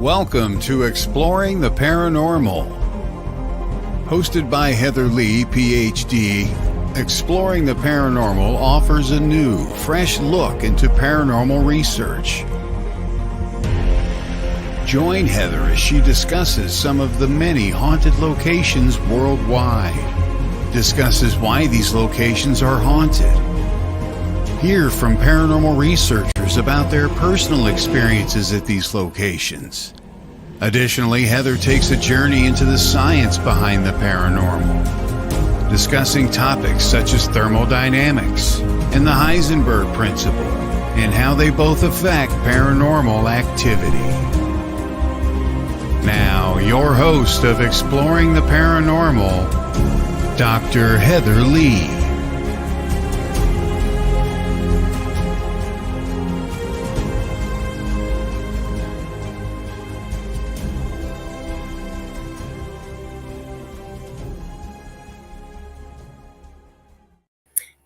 Welcome to Exploring the Paranormal. Hosted by Heather Lee, PhD, Exploring the Paranormal offers a new, fresh look into paranormal research. Join Heather as she discusses some of the many haunted locations worldwide, discusses why these locations are haunted, hear from paranormal researchers about their personal experiences at these locations. Additionally, Heather takes a journey into the science behind the paranormal, discussing topics such as thermodynamics and the Heisenberg principle and how they both affect paranormal activity. Now, your host of Exploring the Paranormal, Dr. Heather Lee.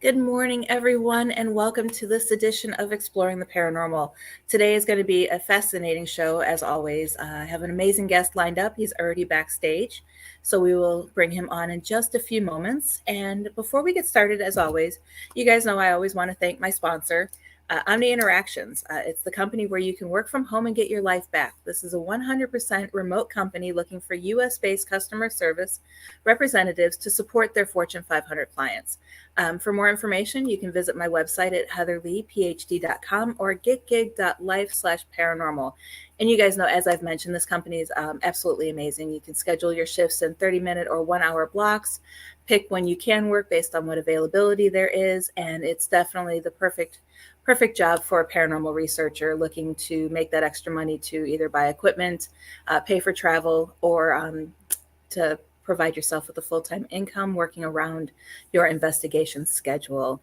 Good morning, everyone, and welcome to this edition of Exploring the Paranormal. Today is going to be a fascinating show, as always. I have an amazing guest lined up. He's already backstage, so we will bring him on in just a few moments. And before we get started, as always, you guys know I always want to thank my sponsor, Omni Interactions. It's the company where you can work from home and get your life back. This is a 100% remote company looking for US-based customer service representatives to support their Fortune 500 clients. For more information, you can visit my website at heatherleephd.com or getgig.life/paranormal. And you guys know, as I've mentioned, this company is absolutely amazing. You can schedule your shifts in 30-minute or 1-hour blocks, pick when you can work based on what availability there is, and it's definitely the perfect job for a paranormal researcher looking to make that extra money to either buy equipment, pay for travel, or to provide yourself with a full-time income working around your investigation schedule.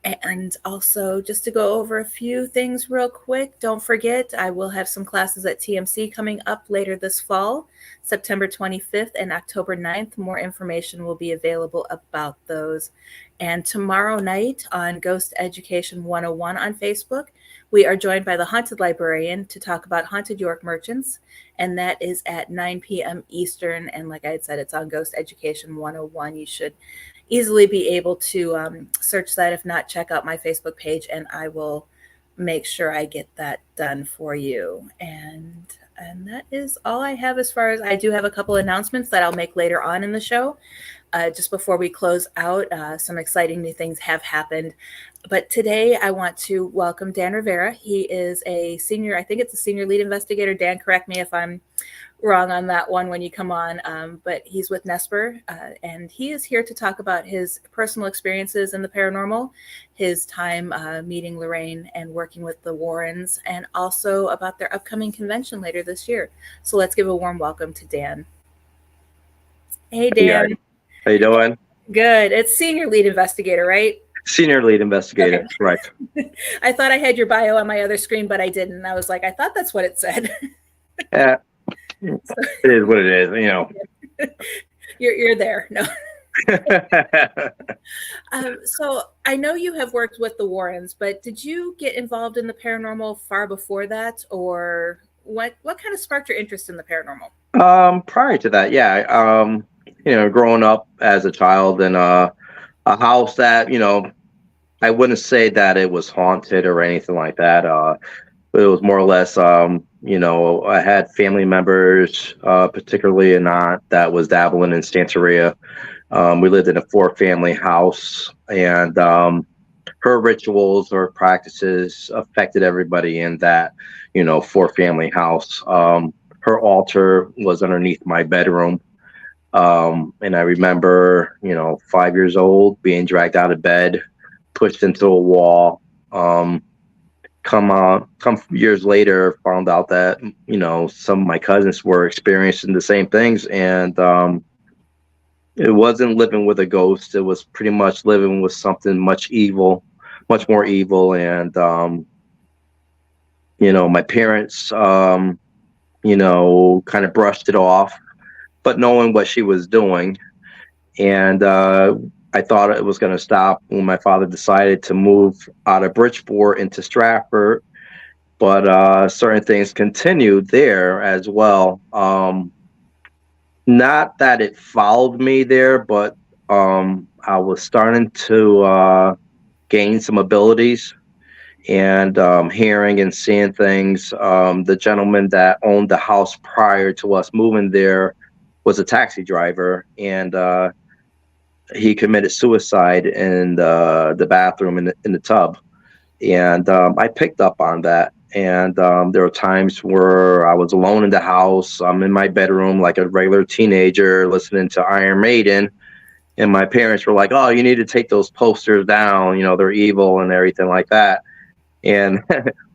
And also, just to go over a few things real quick, don't forget, I will have some classes at TMC coming up later this fall, September 25th and October 9th. More information will be available about those. And tomorrow night on Ghost Education 101 on Facebook, we are joined by the Haunted Librarian to talk about Haunted York Merchants, and that is at 9 p.m. Eastern. And like I had said, it's on Ghost Education 101. You should easily be able to search that. If not, check out my Facebook page, and I will make sure I get that done for you. And that is all I have. As far as I do have a couple announcements that I'll make later on in the show. Just before we close out, some exciting new things have happened. But today I want to welcome Dan Rivera. He is a senior, I think it's a senior lead investigator. Dan, correct me if I'm wrong on that one when you come on, but he's with NESPR, and he is here to talk about his personal experiences in the paranormal, his time meeting Lorraine and working with the Warrens, and also about their upcoming convention later this year. So let's give a warm welcome to Dan. Hey, Dan. Hey, how you doing? Good. It's senior lead investigator, right? Senior lead investigator, okay. Right. I thought I had your bio on my other screen, but I didn't. I was like, I thought that's what it said. Yeah, it is what it is, you know. You're there. No. So I know you have worked with the Warrens, but did you get involved in the paranormal far before that, or what kind of sparked your interest in the paranormal? Prior to that, yeah. Growing up as a child in a house that, I wouldn't say that it was haunted or anything like that. But it was more or less, I had family members, particularly in aunt that was dabbling in Santeria. We lived in a 4-family house, and her rituals or practices affected everybody in that, 4-family house. Her altar was underneath my bedroom. And I remember, 5 years old, being dragged out of bed, pushed into a wall. Come years later, found out that, some of my cousins were experiencing the same things. And it wasn't living with a ghost. It was pretty much living with something much more evil. And, my parents, kind of brushed it off, but knowing what she was doing. And I thought it was going to stop when my father decided to move out of Bridgeport into Stratford but certain things continued there as well. Not that it followed me there, but I was starting to gain some abilities and hearing and seeing things. The gentleman that owned the house prior to us moving there was a taxi driver, and he committed suicide in the bathroom in the tub. And I picked up on that. And there were times where I was alone in the house. I'm in my bedroom like a regular teenager listening to Iron Maiden. And my parents were like, "Oh, you need to take those posters down. You know, they're evil and everything like that." And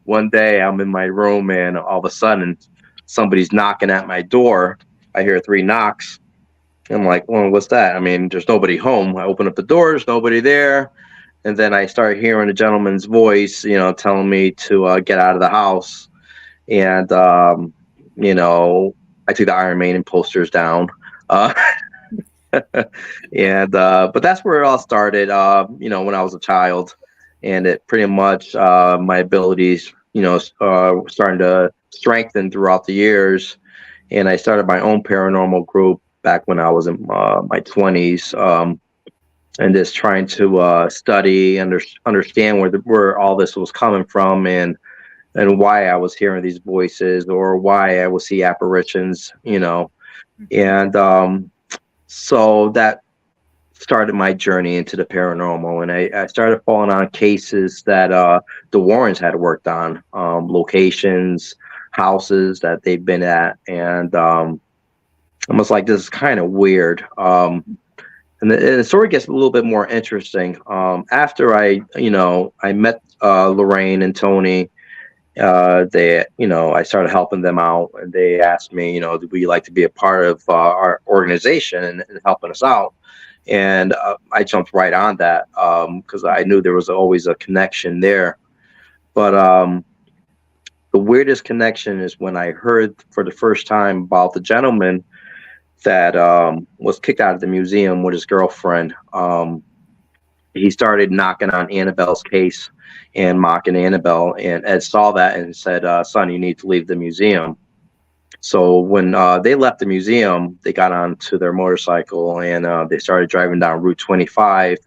one day I'm in my room and all of a sudden somebody's knocking at my door. I hear 3 knocks. I'm like, "Well, what's that?" I mean, there's nobody home. I open up the doors, nobody there. And then I start hearing a gentleman's voice, telling me to get out of the house. And, you know, I took the Iron Maiden posters down. Uh, but that's where it all started, when I was a child. And it pretty much, my abilities, starting to strengthen throughout the years. And I started my own paranormal group back when I was in my 20s. And just trying to study and understand where all this was coming from, and why I was hearing these voices or why I would see apparitions, and so that started my journey into the paranormal. And I started falling on cases that the Warrens had worked on, locations, houses that they've been at, and I was like, this is kind of weird. And the story gets a little bit more interesting. After I met Lorraine and Tony, I started helping them out, and they asked me, would you like to be a part of our organization and helping us out? And I jumped right on that because I knew there was always a connection there. But the weirdest connection is when I heard for the first time about the gentleman that was kicked out of the museum with his girlfriend. He started knocking on Annabelle's case and mocking Annabelle, and Ed saw that and said, "Son, you need to leave the museum." So when they left the museum, they got onto their motorcycle and they started driving down Route 25,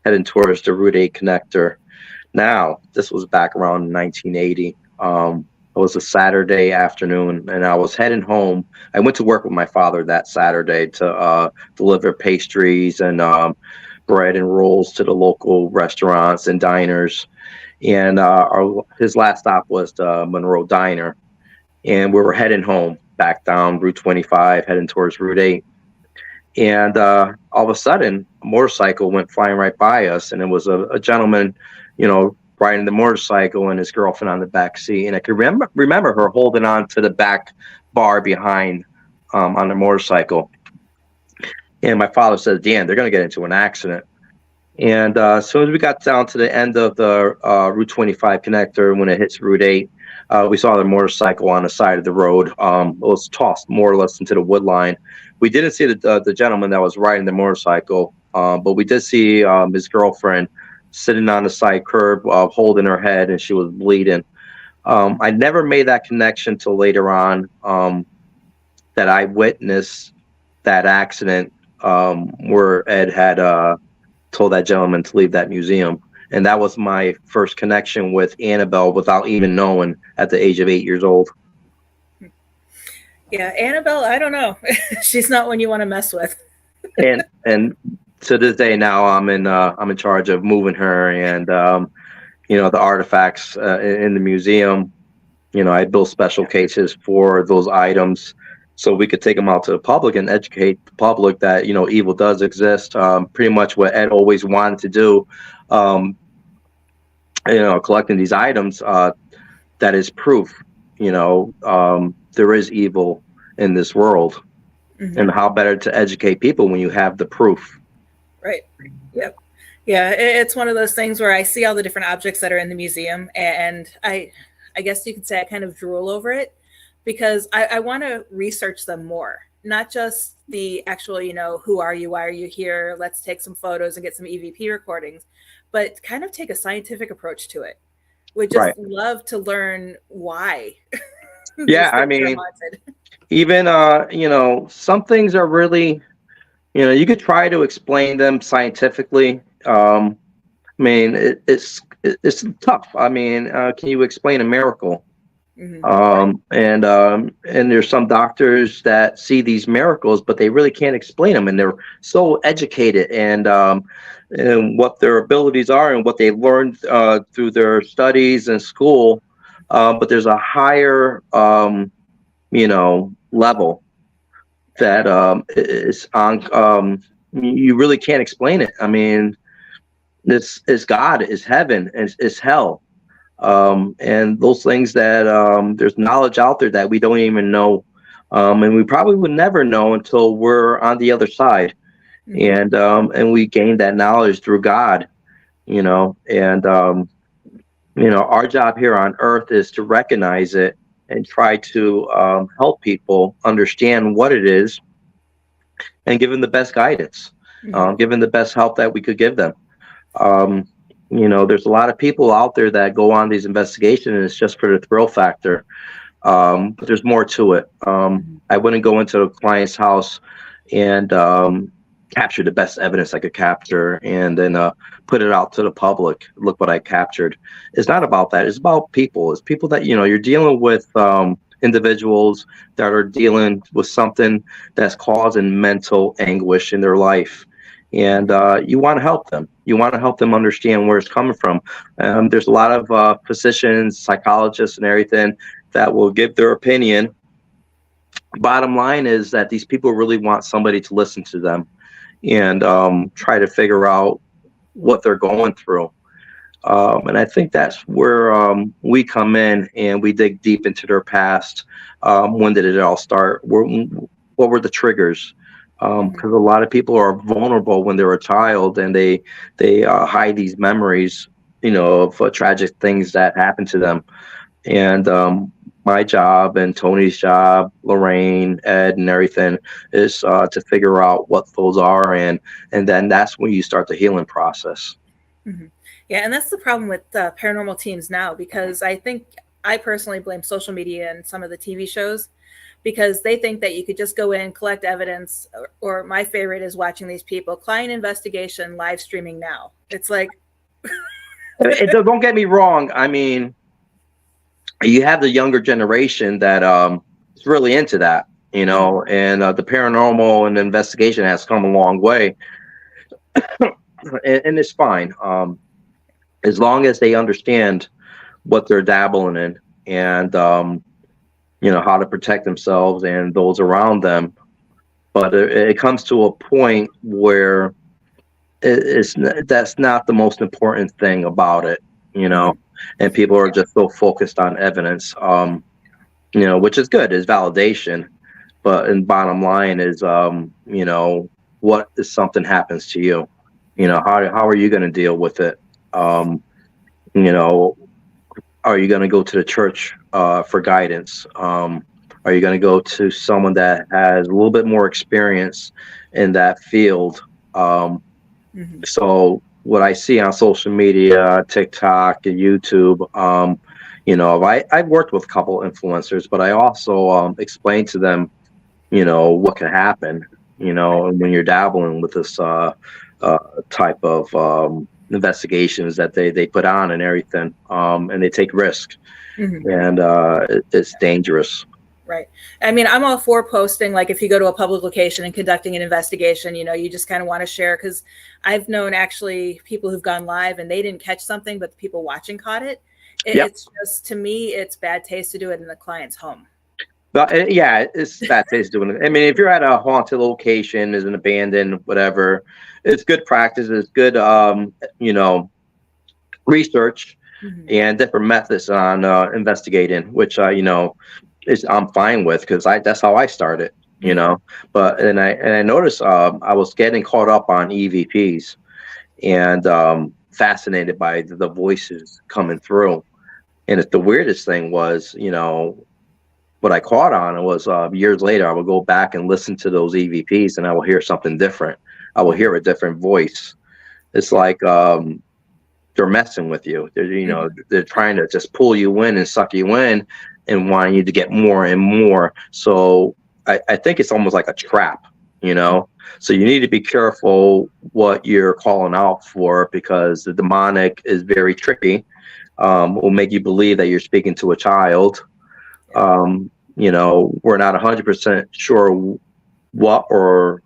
heading towards the Route 8 connector. Now, this was back around 1980. It was a Saturday afternoon, and I was heading home. I went to work with my father that Saturday to deliver pastries and bread and rolls to the local restaurants and diners. And his last stop was the Monroe Diner. And we were heading home back down Route 25, heading towards Route 8. And all of a sudden, a motorcycle went flying right by us, and it was a gentleman, riding the motorcycle and his girlfriend on the back seat. And I could remember her holding on to the back bar behind on the motorcycle. And my father said, "Dan, they're going to get into an accident." And as soon as we got down to the end of the Route 25 connector, when it hits Route 8, we saw the motorcycle on the side of the road. It was tossed more or less into the wood line. We didn't see the gentleman that was riding the motorcycle, but we did see his girlfriend sitting on the side curb, holding her head, and she was bleeding. I never made that connection till later on, that I witnessed that accident where Ed had told that gentleman to leave that museum. And that was my first connection with Annabelle without even knowing at the age of 8 years old. Yeah, Annabelle, I don't know. She's not one you want to mess with. and to this day now, I'm in charge of moving her and the artifacts in the museum. I built special cases for those items so we could take them out to the public and educate the public that evil does exist. Pretty much what Ed always wanted to do. Collecting these items that is proof. There is evil in this world, and how better to educate people when you have the proof. Right. Yep. Yeah, it's one of those things where I see all the different objects that are in the museum, and I guess you could say I kind of drool over it because I want to research them more, not just the actual, who are you, why are you here, let's take some photos and get some EVP recordings, but kind of take a scientific approach to it. would Right. just love to learn why these Yeah, I things are mean, haunted. even some things are really, you could try to explain them scientifically. I mean, it's tough. I mean, can you explain a miracle? Hmm. And there's some doctors that see these miracles, but they really can't explain them, and they're so educated and what their abilities are and what they learned through their studies in school. But there's a higher, level that is on. You really can't explain it. I mean, this is God, is heaven, is hell, and those things that there's knowledge out there that we don't even know, and we probably would never know until we're on the other side, Hmm. and we gain that knowledge through God, and our job here on Earth is to recognize it and try to help people understand what it is and give them the best guidance, Hmm. give them the best help that we could give them. Um, there's a lot of people out there that go on these investigations and it's just for the thrill factor. But there's more to it. Hmm. I wouldn't go into a client's house and capture the best evidence I could capture and then put it out to the public. Look what I captured. It's not about that. It's about people. It's people that, you're dealing with individuals that are dealing with something that's causing mental anguish in their life. And you want to help them. You want to help them understand where it's coming from. There's a lot of physicians, psychologists, and everything that will give their opinion. Bottom line is that these people really want somebody to listen to them and try to figure out what they're going through. And I think that's where we come in and we dig deep into their past. When did it all start? What were the triggers? Because a lot of people are vulnerable when they're a child and they hide these memories, of tragic things that happened to them. And my job and Tony's job, Lorraine, Ed, and everything is to figure out what those are, and then that's when you start the healing process. Hmm. Yeah, and that's the problem with paranormal teams now, because I think I personally blame social media and some of the TV shows, because they think that you could just go in, collect evidence, or my favorite is watching these people, client investigation, live streaming now. It's like, Don't get me wrong. I mean, you have the younger generation that is really into that, and the paranormal and investigation has come a long way, and it's fine. As long as they understand what they're dabbling in and how to protect themselves and those around them. But it comes to a point where that's not the most important thing about it, and people are just so focused on evidence, which is good, is validation. But in bottom line is, what if something happens to you? How are you going to deal with it? You know, are you going to go to the church for guidance? Are you going to go to someone that has a little bit more experience in that field? So what I see on social media, TikTok, and YouTube, I've worked with a couple influencers, but I also explain to them, what can happen, when you're dabbling with this type of investigations that they put on and everything, and they take risk, and it's dangerous. Right. I mean, I'm all for posting, like if you go to a public location and conducting an investigation, you just kind of want to share, because I've known actually people who've gone live and they didn't catch something, but the people watching caught it. Yep. It's just, to me, it's bad taste to do it in the client's home. But yeah, it's bad taste doing it. I mean, if you're at a haunted location, is an abandoned, whatever, it's good practice. It's good, research and different methods on investigating, which I'm fine with, because that's how I started. But I noticed I was getting caught up on EVPs and fascinated by the voices coming through. And the weirdest thing was, what I caught on was years later, I would go back and listen to those EVPs and I will hear something different. I will hear a different voice. It's like there's they're messing with you. They're trying to just pull you in and suck you in and wanting you to get more and more. So I think it's almost like a trap, So you need to be careful what you're calling out for, because the demonic is very tricky. Will make you believe that you're speaking to a child. We're not 100% sure what we're,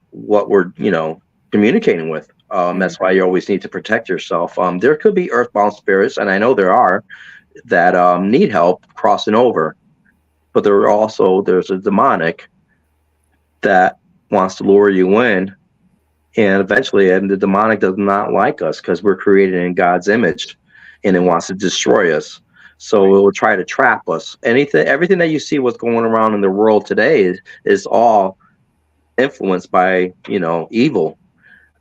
communicating with. That's why you always need to protect yourself. There could be earthbound spirits, and I know there are, that need help crossing over. But there's a demonic that wants to lure you in, and eventually, and the demonic does not like us because we're created in God's image, and it wants to destroy us. So it will try to trap us. Everything that you see what's going around in the world today is all influenced by evil,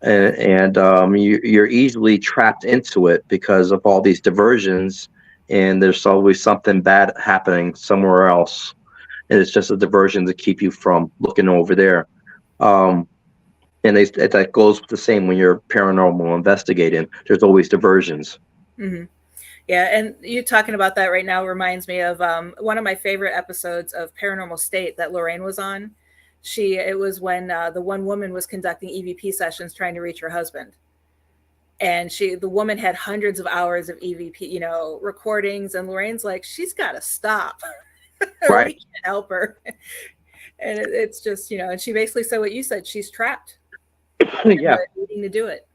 and you're easily trapped into it because of all these diversions, and there's always something bad happening somewhere else, and it's just a diversion to keep you from looking over there. And that goes the same when you're paranormal investigating. There's always diversions. Mm-hmm. Yeah, and you talking about that right now reminds me of one of my favorite episodes of Paranormal State that Lorraine was on. It was when the one woman was conducting EVP sessions trying to reach her husband. And the woman had hundreds of hours of EVP, recordings. And Lorraine's like, she's got to stop. Right. We can't help her. And it's just, and she basically said what you said. She's trapped. Yeah. Needing to do it.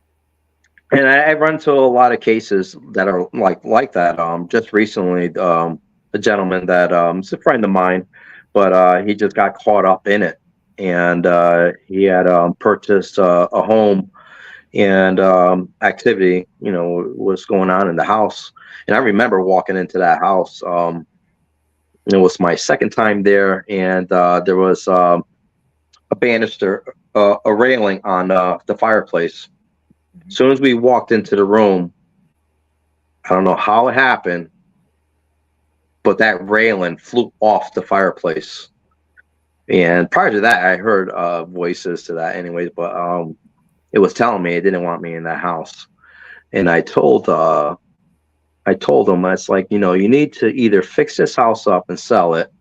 And I run into a lot of cases that are like that. Just recently, a gentleman that is a friend of mine, but he just got caught up in it. And he had purchased a home, and activity, was going on in the house. And I remember walking into that house. It was my second time there, and there was a banister, a railing on the fireplace. As soon as we walked into the room, I don't know how it happened, but that railing flew off the fireplace. And prior to that, I heard voices to that anyways, but it was telling me it didn't want me in that house. And I told them, it's like, you need to either fix this house up and sell it,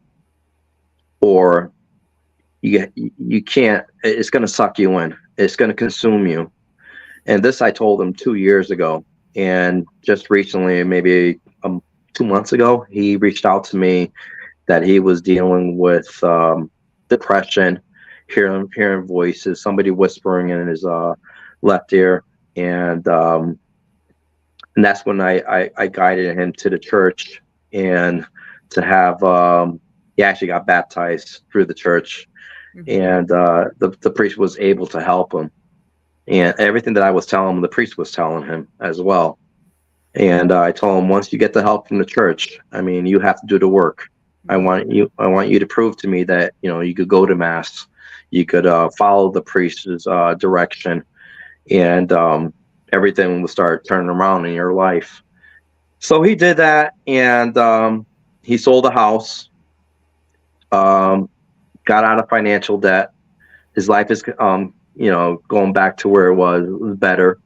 or you can't, it's going to suck you in. It's going to consume you. And this I told him 2 years ago. And just recently, maybe 2 months ago, he reached out to me that he was dealing with depression, hearing voices, somebody whispering in his left ear. And that's when I guided him to the church, and to have, he actually got baptized through the church. And the priest was able to help him. And everything that I was telling him, the priest was telling him as well. And I told him, once you get the help from the church, you have to do the work. I want you to prove to me that, you could go to mass, you could follow the priest's direction, and everything will start turning around in your life. So he did that, and he sold a house, got out of financial debt. His life is going back to where it was better.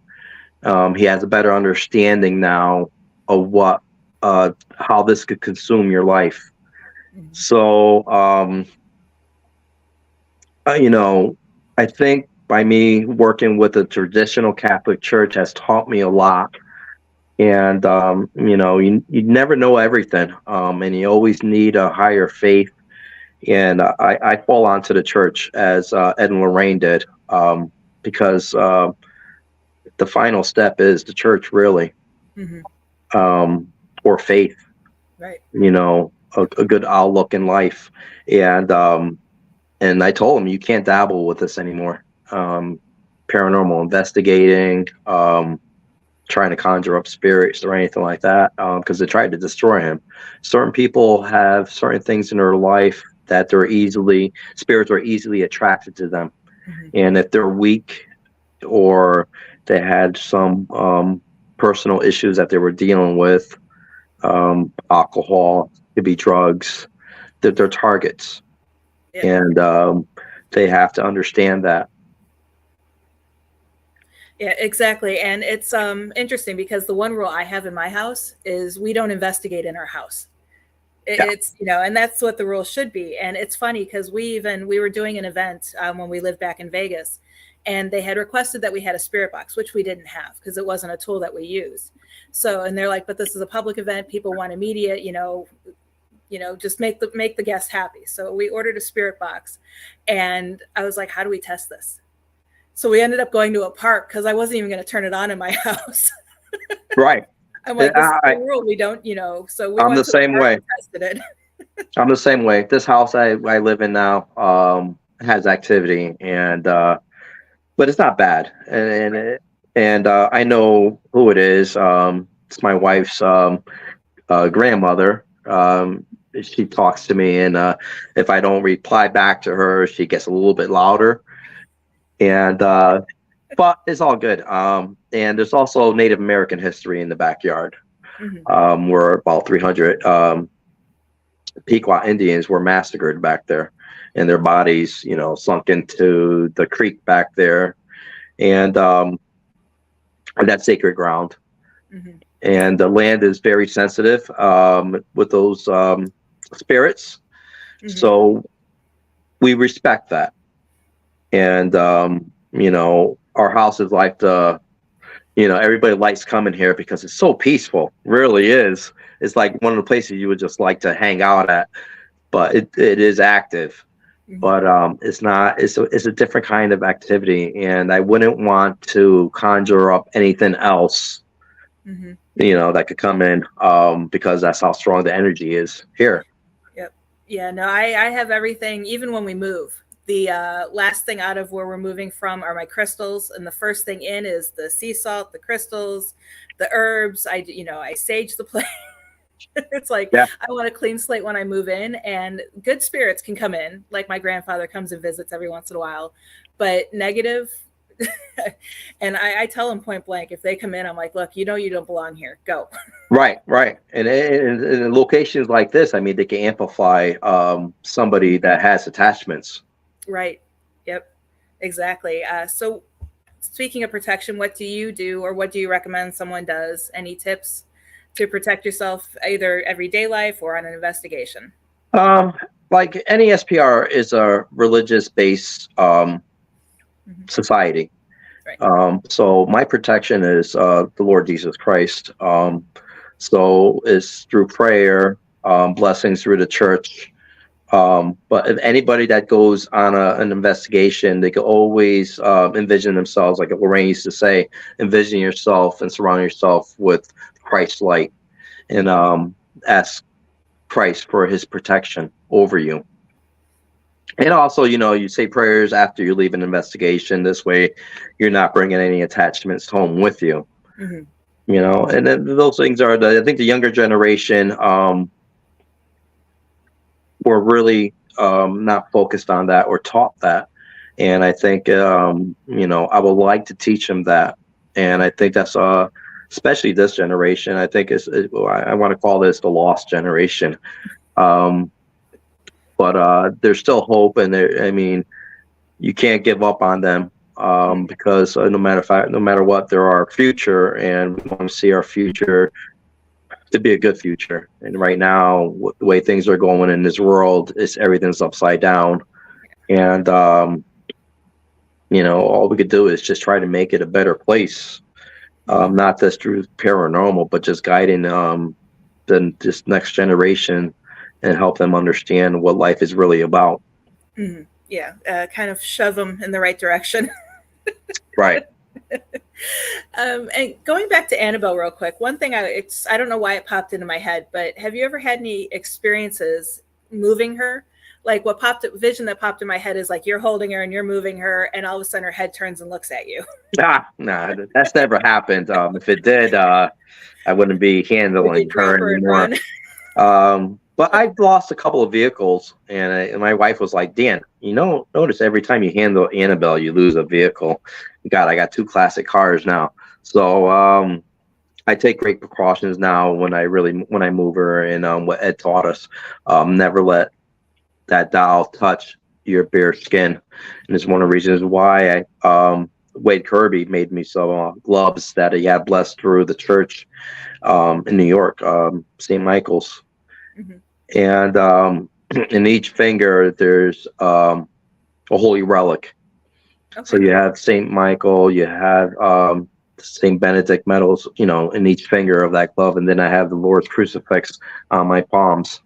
He has a better understanding now of what, how this could consume your life. So, I think by me working with the traditional Catholic Church has taught me a lot. And, you never know everything. And you always need a higher faith. And I fall onto the church as Ed and Lorraine did. Because the final step is the church, really, or faith, right? A good outlook in life, and I told him, you can't dabble with this anymore. Paranormal investigating, trying to conjure up spirits or anything like that, because they tried to destroy him. Certain people have certain things in their life that spirits are easily attracted to them. And if they're weak, or they had some personal issues that they were dealing with, alcohol, could be drugs, that they're targets. And they have to understand that. Yeah, exactly. And it's interesting because the one rule I have in my house is we don't investigate in our house. Yeah. It's, and that's what the rule should be. And it's funny because we were doing an event when we lived back in Vegas, and they had requested that we had a spirit box, which we didn't have because it wasn't a tool that we used. So, and they're like, but this is a public event. People want immediate, just make the guests happy. So we ordered a spirit box, and I was like, how do we test this? So we ended up going to a park because I wasn't even going to turn it on in my house. Right. I'm like, this is the rule. We don't, so we I'm went the to same way. tested it. I'm the same way. This house I live in now has activity, and but it's not bad. And I know who it is. It's my wife's grandmother. She talks to me, and if I don't reply back to her, she gets a little bit louder. And but it's all good. And there's also Native American history in the backyard. Mm-hmm. Where about 300 Pequot Indians were massacred back there, and their bodies, sunk into the creek back there, and that's sacred ground. Mm-hmm. And the land is very sensitive with those spirits. Mm-hmm. So we respect that. And, our house is like everybody likes coming here because it's so peaceful. It really is. It's like one of the places you would just like to hang out at, but it is active. Mm-hmm. But it's a different kind of activity. And I wouldn't want to conjure up anything else, mm-hmm. That could come in because that's how strong the energy is here. Yep. Yeah, no, I have everything, even when we move. The last thing out of where we're moving from are my crystals, and the first thing in is the sea salt, the crystals, the herbs. I sage the place. It's like, yeah. I want a clean slate when I move in, and good spirits can come in. Like my grandfather comes and visits every once in a while, but negative. And I tell them point blank, if they come in, I'm like, look, you don't belong here. Go. Right. And in locations like this, I mean, they can amplify somebody that has attachments. Right. Yep. Exactly. So speaking of protection, what do you do, or what do you recommend someone does? Any tips to protect yourself, either everyday life or on an investigation? Like any SPR is a religious-based mm-hmm. society. Right. So my protection is the Lord Jesus Christ. So it's through prayer, blessings through the church. But if anybody that goes on an investigation, they can always envision themselves, like Lorraine used to say, envision yourself and surround yourself with Christ's light, and ask Christ for his protection over you. And also, you say prayers after you leave an investigation. This way, you're not bringing any attachments home with you. Mm-hmm. And then those things are, I think the younger generation were really not focused on that or taught that. And I think, I would like to teach them that. And I think that's, especially this generation, I think I want to call this the lost generation. But there's still hope, and you can't give up on them because no matter what, they're our future, and we want to see our future to be a good future. And right now, the way things are going in this world, everything's upside down. And all we could do is just try to make it a better place. Not just through paranormal, but just guiding this next generation and help them understand what life is really about. Mm-hmm. Yeah, kind of shove them in the right direction. Right. And going back to Annabelle real quick, one thing I don't know why it popped into my head, but have you ever had any experiences moving her? Like vision that popped in my head is like you're holding her and you're moving her, and all of a sudden her head turns and looks at you. Nah, that's never happened. If it did, I wouldn't be handling her anymore. But I've lost a couple of vehicles, and my wife was like, Dan, notice every time you handle Annabelle, you lose a vehicle. God, I got 2 classic cars now. So I take great precautions now when I move her, and what Ed taught us, never let that doll touch your bare skin. And it's one of the reasons why Wade Kirby made me some gloves that he had blessed through the church in New York, St. Michael's. Mm-hmm. And in each finger, there's a holy relic. Okay. So you have St. Michael, you have St. Benedict medals, in each finger of that glove. And then I have the Lord's crucifix on my palms.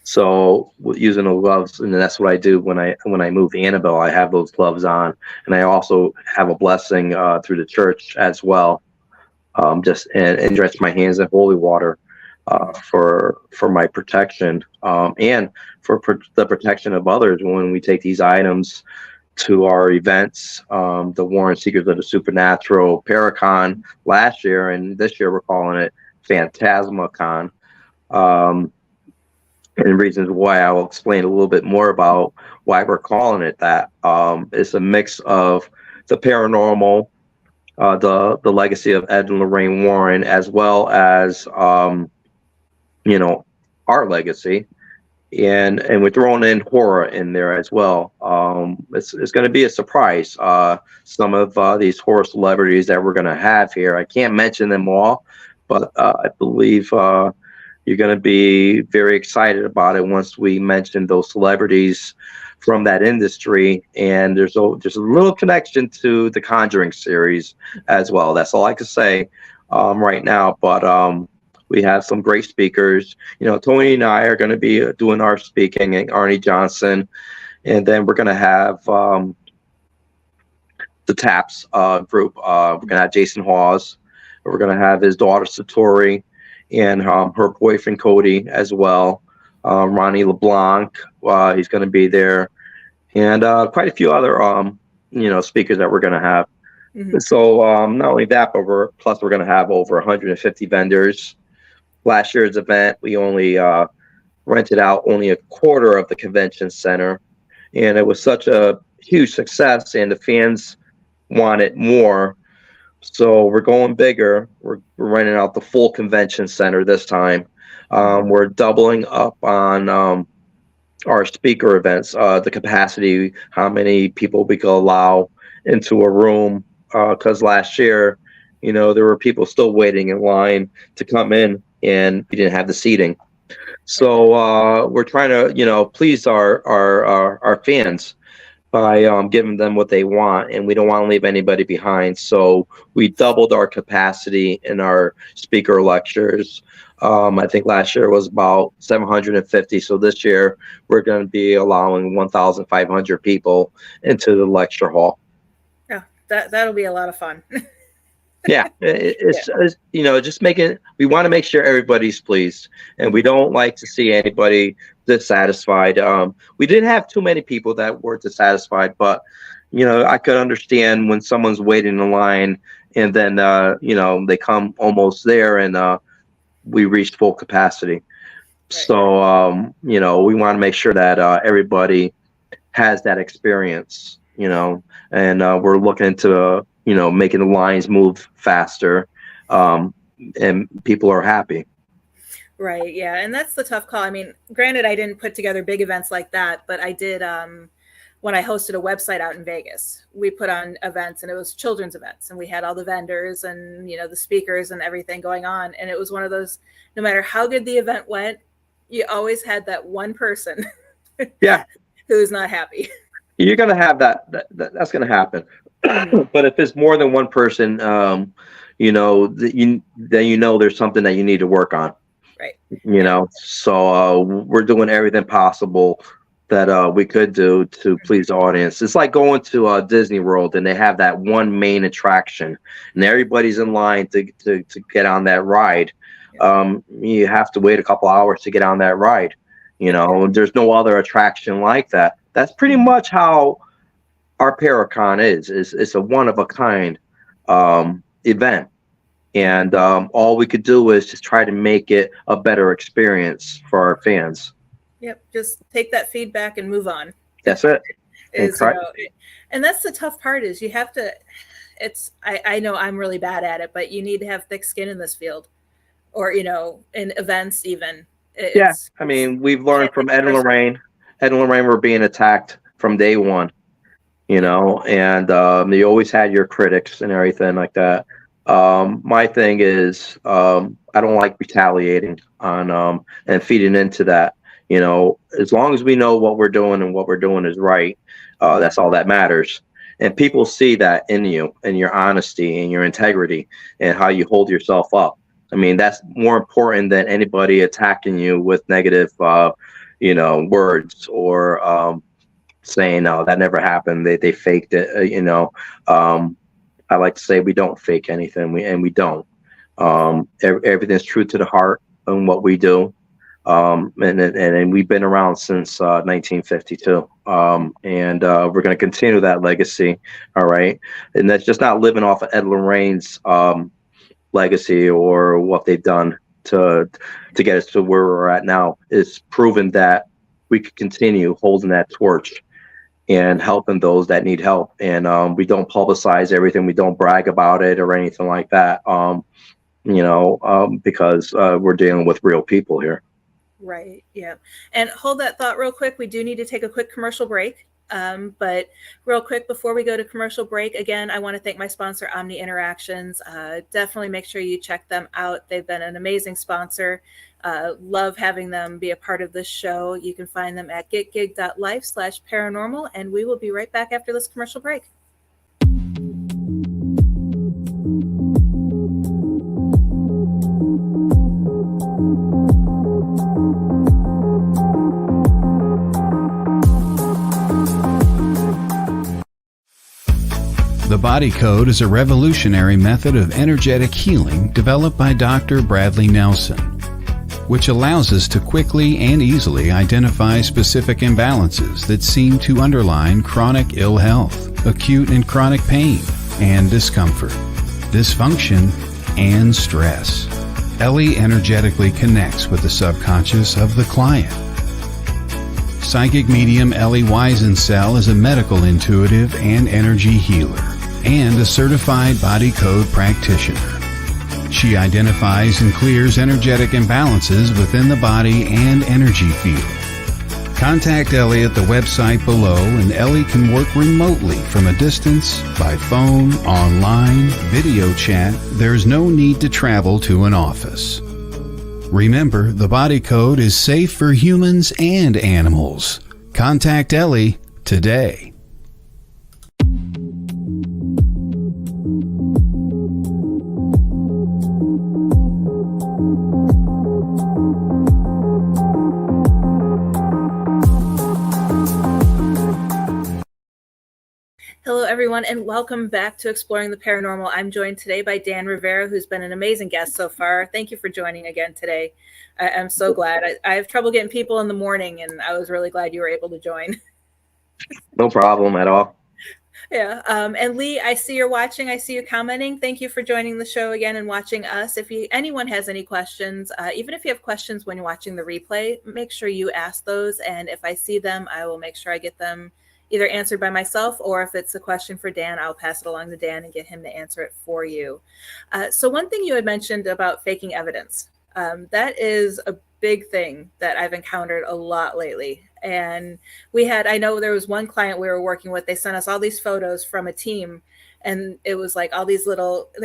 So using the gloves, and that's what I do when I move the Annabelle. I have those gloves on, and I also have a blessing through the church as well. And drench my hands in holy water for my protection, and for the protection of others when we take these items to our events. The Warren Seekers of the Supernatural Paracon last year, and this year we're calling it PhantasmaCon. And reasons why I will explain a little bit more about why we're calling it that. It's a mix of the paranormal, the legacy of Ed and Lorraine Warren, as well as our legacy, and we're throwing in horror in there as well. It's going to be a surprise. Some of these horror celebrities that we're going to have here, I can't mention them all, but I believe you're going to be very excited about it once we mention those celebrities from that industry. And there's a little connection to the Conjuring series as well. That's all I can say right now. But we have some great speakers. Tony and I are going to be doing our speaking, and Arnie Johnson. And then we're going to have the TAPS group. We're going to have Jason Hawes. We're going to have his daughter Satori, and her boyfriend Cody as well. Ronnie LeBlanc, he's going to be there, and quite a few other speakers that we're going to have. Mm-hmm. So not only that, but we're going to have over 150 vendors. Last year's event, we only rented out only a quarter of the convention center, and it was such a huge success, and the fans wanted more. So we're going bigger. We're renting out the full convention center this time. We're doubling up on our speaker events, the capacity, how many people we could allow into a room. Because last year, there were people still waiting in line to come in, and we didn't have the seating. So we're trying to, please our fans by giving them what they want, and we don't want to leave anybody behind. So we doubled our capacity in our speaker lectures. I think last year was about 750. So this year we're going to be allowing 1,500 people into the lecture hall. Yeah, that'll be a lot of fun. Yeah, it's just we want to make sure everybody's pleased, and we don't like to see anybody dissatisfied. We didn't have too many people that were dissatisfied, but I could understand when someone's waiting in line, and then they come almost there, and we reached full capacity. Right. So we want to make sure that everybody has that experience, and we're looking to making the lines move faster, and people are happy. Right. Yeah. And that's the tough call. I mean, granted, I didn't put together big events like that, but I did when I hosted a website out in Vegas. We put on events, and it was children's events, and we had all the vendors and the speakers and everything going on. And it was one of those, no matter how good the event went, you always had that one person who's not happy. You're going to have that's going to happen. But if it's more than one person, then there's something that you need to work on. Right. So we're doing everything possible that we could do to please the audience. It's like going to Disney World, and they have that one main attraction, and everybody's in line to get on that ride. You have to wait a couple hours to get on that ride. There's no other attraction like that. That's pretty much how our Paracon is. It's a one of a kind event, and all we could do is just try to make it a better experience for our fans. Yep, just take that feedback and move on. That's it. And that's the tough part is you have to. I know I'm really bad at it, but you need to have thick skin in this field, or in events even. I mean, we've learned from Ed and Lorraine. Ed and Lorraine were being attacked from day one. you know, and you always had your critics and everything like that. My thing is, I don't like retaliating on and feeding into that. You know, as long as we know what we're doing and what we're doing is right, that's all that matters. And people see that in you and your honesty and your integrity and how you hold yourself up. I mean, that's more important than anybody attacking you with negative, words or saying, "No, that never happened. They faked it." I like to say we don't fake anything. We don't. Everything's true to the heart on what we do. And we've been around since 1952, and we're going to continue that legacy. All right, and that's just not living off of Ed Lorraine's legacy or what they've done to get us to where we're at now. It's proven that we could continue holding that torch and helping those that need help. And we don't publicize everything. We don't brag about it or anything like that. Because we're dealing with real people here. Right. Yeah. And hold that thought real quick. We do need to take a quick commercial break. But real quick, before we go to commercial break, again, I want to thank my sponsor, Omni Interactions. Definitely make sure you check them out. They've been an amazing sponsor. Love having them be a part of this show. You can find them at getgig.life/paranormal, and we will be right back after this commercial break. The Body Code is a revolutionary method of energetic healing developed by Dr. Bradley Nelson, which allows us to quickly and easily identify specific imbalances that seem to underline chronic ill health, acute and chronic pain, and discomfort, dysfunction, and stress. Ellie energetically connects with the subconscious of the client. Psychic medium Ellie Weisensell is a medical intuitive and energy healer and a certified body code practitioner. She identifies and clears energetic imbalances within the body and energy field. Contact Ellie at the website below, and Ellie can work remotely from a distance, by phone, online, video chat. There's no need to travel to an office. Remember, the Body Code is safe for humans and animals. Contact Ellie today. Hello, everyone, and welcome back to Exploring the Paranormal. I'm joined today by Dan Rivera, who's been an amazing guest so far. Thank you for joining again today. I'm so glad. I have trouble getting people in the morning, and I was really glad you were able to join. No problem at all. Yeah. And Lee, I see you're watching. I see you commenting. Thank you for joining the show again and watching us. If anyone has any questions, even if you have questions when you're watching the replay, make sure you ask those. And if I see them, I will make sure I get them either answered by myself, or if it's a question for Dan, I'll pass it along to Dan and get him to answer it for you. So one thing you had mentioned about faking evidence, that is a big thing that I've encountered a lot lately. And I know there was one client we were working with, they sent us all these photos from a team, and it was like all these they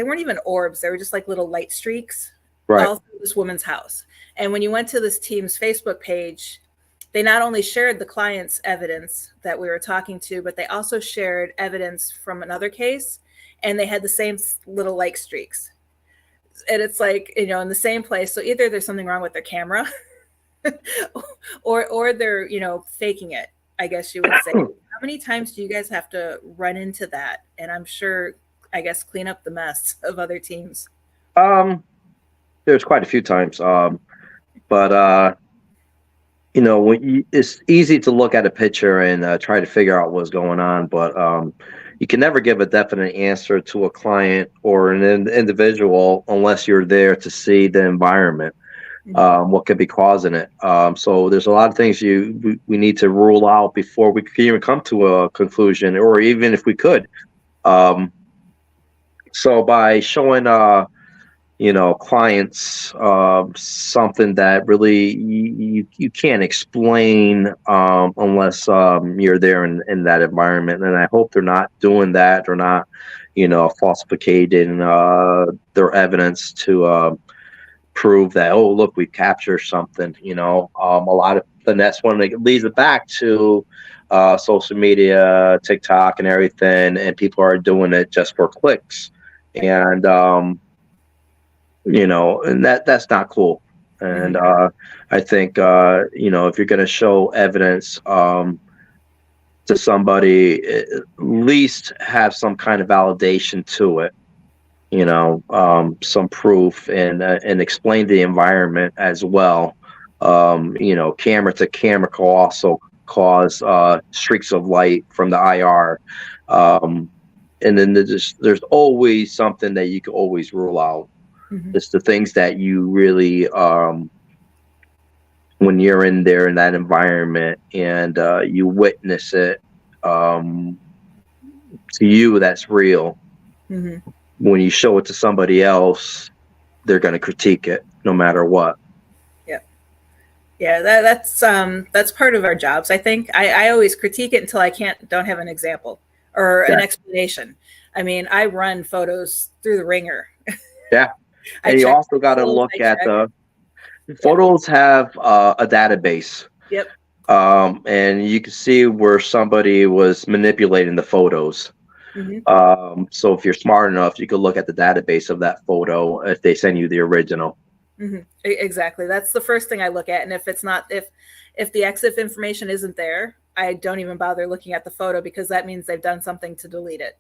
weren't even orbs, they were just like little light streaks all through this woman's house. And when you went to this team's Facebook page, they not only shared the client's evidence that we were talking to, but they also shared evidence from another case, and they had the same little light streaks. And it's like, in the same place. So either there's something wrong with their camera or they're, faking it, I guess you would say. How many times do you guys have to run into that? And I'm sure, I guess, clean up the mess of other teams. There's quite a few times. But it's easy to look at a picture and try to figure out what's going on, but you can never give a definite answer to a client or an individual unless you're there to see the environment, what could be causing it. So there's a lot of things we need to rule out before we can even come to a conclusion, or even if we could. So by showing clients something that really you can't explain unless you're there in that environment. And I hope they're not doing that. They're not, falsificating their evidence to prove that, oh, look, we captured something. A lot of, and that's when it leads it back to social media, TikTok, and everything, and people are doing it just for clicks. And and that's not cool. And I think if you're going to show evidence to somebody, at least have some kind of validation to it, some proof, and explain the environment as well. Camera to camera can also cause streaks of light from the IR. And then there's always something that you can always rule out. It's the things that you really, when you're in there in that environment and you witness it, to you, that's real. When you show it to somebody else, they're going to critique it no matter what. Yeah, that's part of our jobs. I think I always critique it until I don't have an example or an explanation. I mean, I run photos through the ringer. Yeah. And you also got to look at the photos have a database. Yep. And you can see where somebody was manipulating the photos. So if you're smart enough, you could look at the database of that photo if they send you the original. Exactly. That's the first thing I look at. And if it's not, if the EXIF information isn't there, I don't even bother looking at the photo, because that means they've done something to delete it.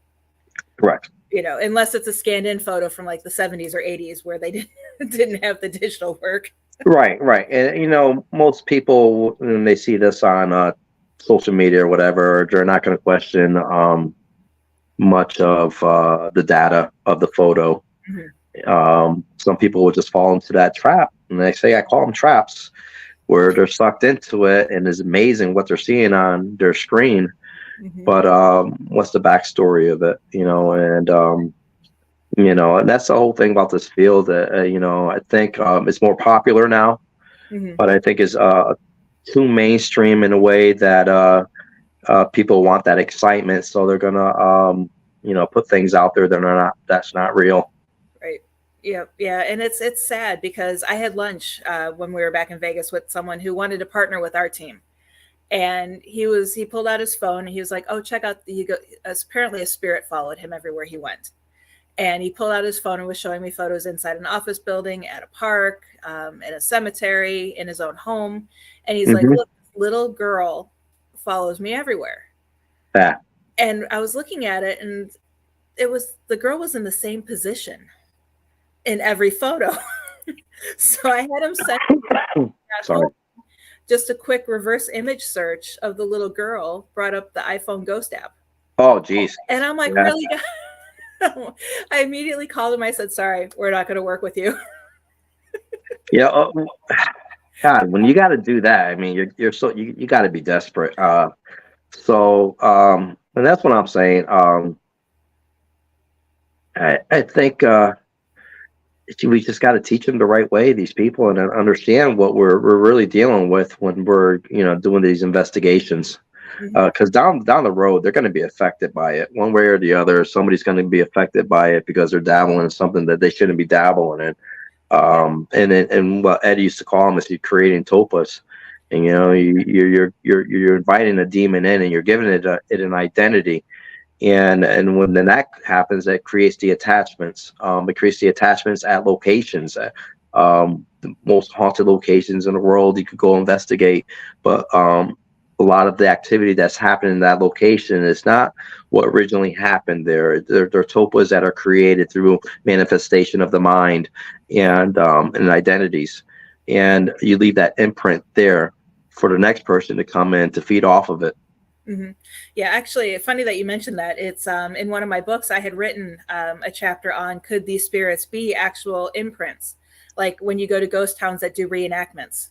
Correct. Unless it's a scanned in photo from like the 70s or 80s where they didn't have the digital work. Right. And, most people, when they see this on social media or whatever, they're not going to question much of the data of the photo. Some people will just fall into that trap. And I call them traps, where they're sucked into it, and it's amazing what they're seeing on their screen. But what's the backstory of it, and and that's the whole thing about this field. I think it's more popular now, but I think it's too mainstream in a way that people want that excitement, so they're gonna put things out there that's not real. Right. Yeah, and it's sad, because I had lunch when we were back in Vegas with someone who wanted to partner with our team. And he pulled out his phone and he was like, oh, check out apparently a spirit followed him everywhere he went. And he pulled out his phone and was showing me photos inside an office building, at a park, in a cemetery, in his own home. And he's like, look, this little girl follows me everywhere. Yeah. And I was looking at it, and the girl was in the same position in every photo. So I had him send just a quick reverse image search of the little girl, brought up the iPhone Ghost app. Oh, geez. And I'm like, really? I immediately called him. I said, sorry, we're not going to work with you. Yeah. God, when you got to do that, I mean, you're so, you got to be desperate. And that's what I'm saying. I think we just got to teach them the right way, these people, and understand what we're really dealing with when we're doing these investigations. Because down the road, they're going to be affected by it one way or the other. Somebody's going to be affected by it because they're dabbling in something that they shouldn't be dabbling in. And what Ed used to call them is you're creating topas, and you're inviting a demon in, and you're giving it an identity. And when that happens, that creates the attachments. It creates the attachments at locations, the most haunted locations in the world. You could go investigate, but a lot of the activity that's happening in that location is not what originally happened there. They're topas that are created through manifestation of the mind and identities, and you leave that imprint there for the next person to come in to feed off of it. Yeah, actually, funny that you mentioned that. It's in one of my books, I had written a chapter on, could these spirits be actual imprints? Like when you go to ghost towns that do reenactments,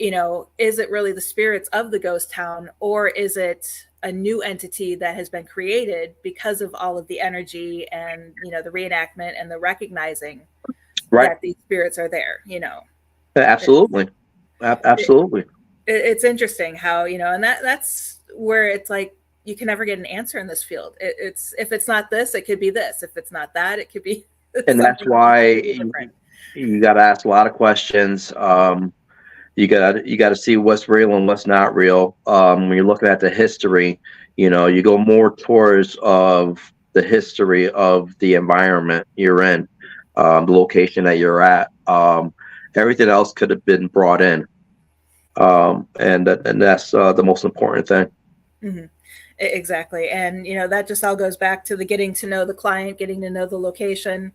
is it really the spirits of the ghost town, or is it a new entity that has been created because of all of the energy and, the reenactment and the recognizing? Right. that these spirits are there, you know. Absolutely. Absolutely. It's interesting how, you know, and that's where it's like you can never get an answer in this field. It's if it's not this, it could be this. If it's not that, it could be And that's something why completely different. you got to ask a lot of questions. You got to see what's real and what's not real. When you're looking at the history, you know, you go more towards of the history of the environment you're in, the location that you're at. Everything else could have been brought in, and that's the most important thing. Mm-hmm. Exactly. And, you know, that just all goes back to the getting to know the client, getting to know the location.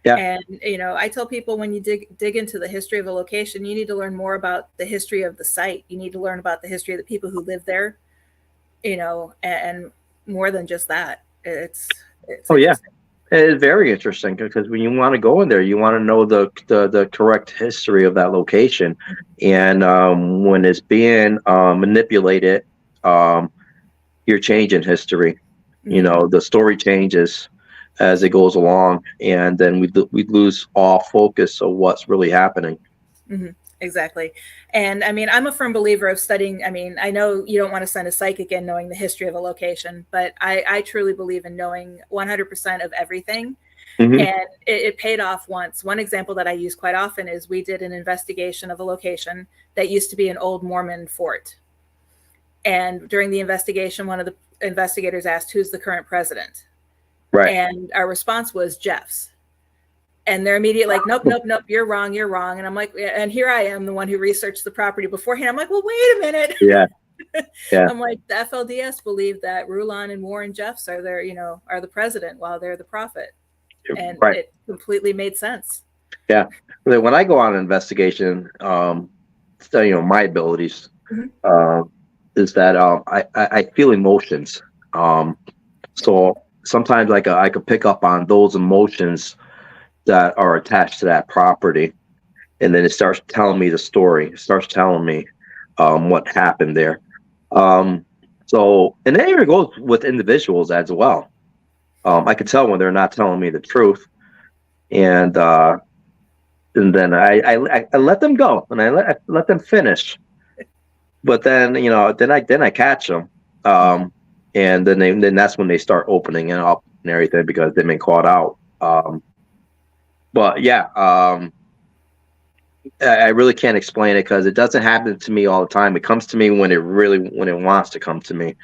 Yeah. And, you know, I tell people when you dig into the history of a location, you need to learn more about the history of the site. You need to learn about the history of the people who live there, you know, and more than just that. It's Oh yeah, it's very interesting because when you want to go in there, you want to know the correct history of that location, and when it's being manipulated, you're changing history. You know, the story changes as it goes along, and then we lose all focus of what's really happening. Mm-hmm. Exactly. And I mean, I'm a firm believer of studying. I mean, I know you don't want to send a psychic in knowing the history of a location, but I truly believe in knowing 100% of everything. Mm-hmm. And it paid off once. One example that I use quite often is we did an investigation of a location that used to be an old Mormon fort. And during the investigation, one of the investigators asked, "Who's the current president?" Right. And our response was Jeff's. And they're immediately like, nope, you're wrong. And I'm like, and here I am, the one who researched the property beforehand. I'm like, well, wait a minute. Yeah. I'm like, the FLDS believe that Rulon and Warren Jeffs are their, you know, are the president while they're the prophet. And it completely made sense. Yeah. When I go on an investigation, you know, my abilities, is that I feel emotions. So sometimes I could pick up on those emotions that are attached to that property, and then it starts telling me the story. It starts telling me what happened there. So, and it even goes with individuals as well. I can tell when they're not telling me the truth, and then I let them go, and I let them finish. But then, you know, then I catch them, and then that's when they start opening it up and everything because they've been caught out. But yeah, I really can't explain it because it doesn't happen to me all the time. It comes to me when it wants to come to me.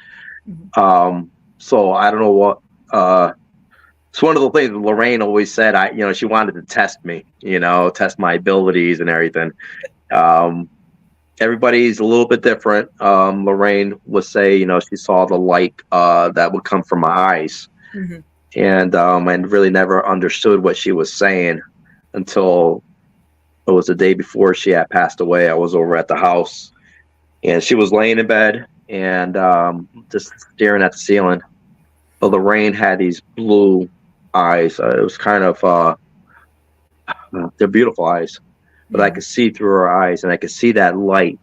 So I don't know what. It's one of the things Lorraine always said. She wanted to test me, test my abilities and everything. Everybody's a little bit different. Lorraine would say, she saw the light that would come from my eyes. And I really never understood what she was saying until it was the day before she had passed away. I was over at the house, and she was laying in bed and just staring at the ceiling. But Lorraine had these blue eyes. It was kind of they're beautiful eyes, but I could see through her eyes, and I could see that light.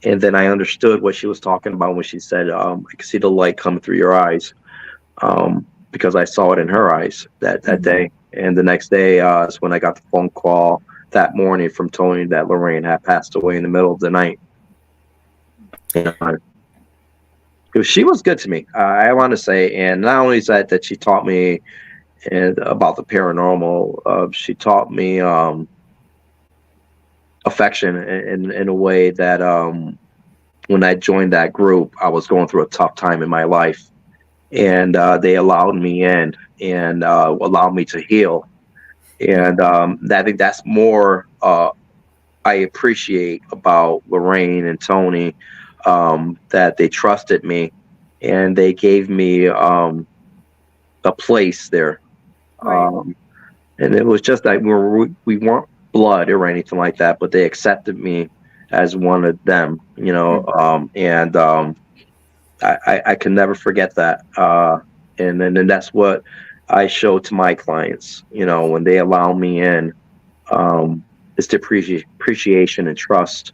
And then I understood what she was talking about when she said, "I could see the light coming through your eyes." Because I saw it in her eyes that day. And the next day is when I got the phone call that morning from Tony that Lorraine had passed away in the middle of the night. She was good to me, I want to say. And not only is that she taught me about the paranormal, she taught me affection in a way that when I joined that group, I was going through a tough time in my life. And they allowed me in and allowed me to heal. And I think that's more I appreciate about Lorraine and Tony, that they trusted me and they gave me a place there. Right. And it was just like we weren't blood or anything like that, but they accepted me as one of them, I can never forget that. And then that's what I show to my clients, when they allow me in, it's the appreciation and trust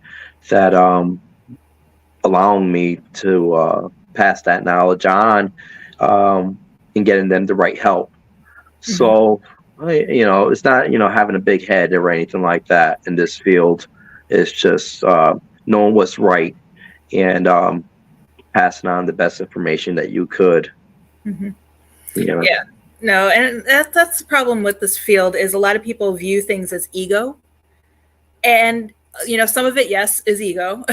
that allowing me to pass that knowledge on and getting them the right help. So It's not, having a big head or anything like that in this field. It's just knowing what's right and passing on the best information that you could. Hmm. You know, Yeah. No, and that's the problem with this field is a lot of people view things as ego. And, some of it, yes, is ego.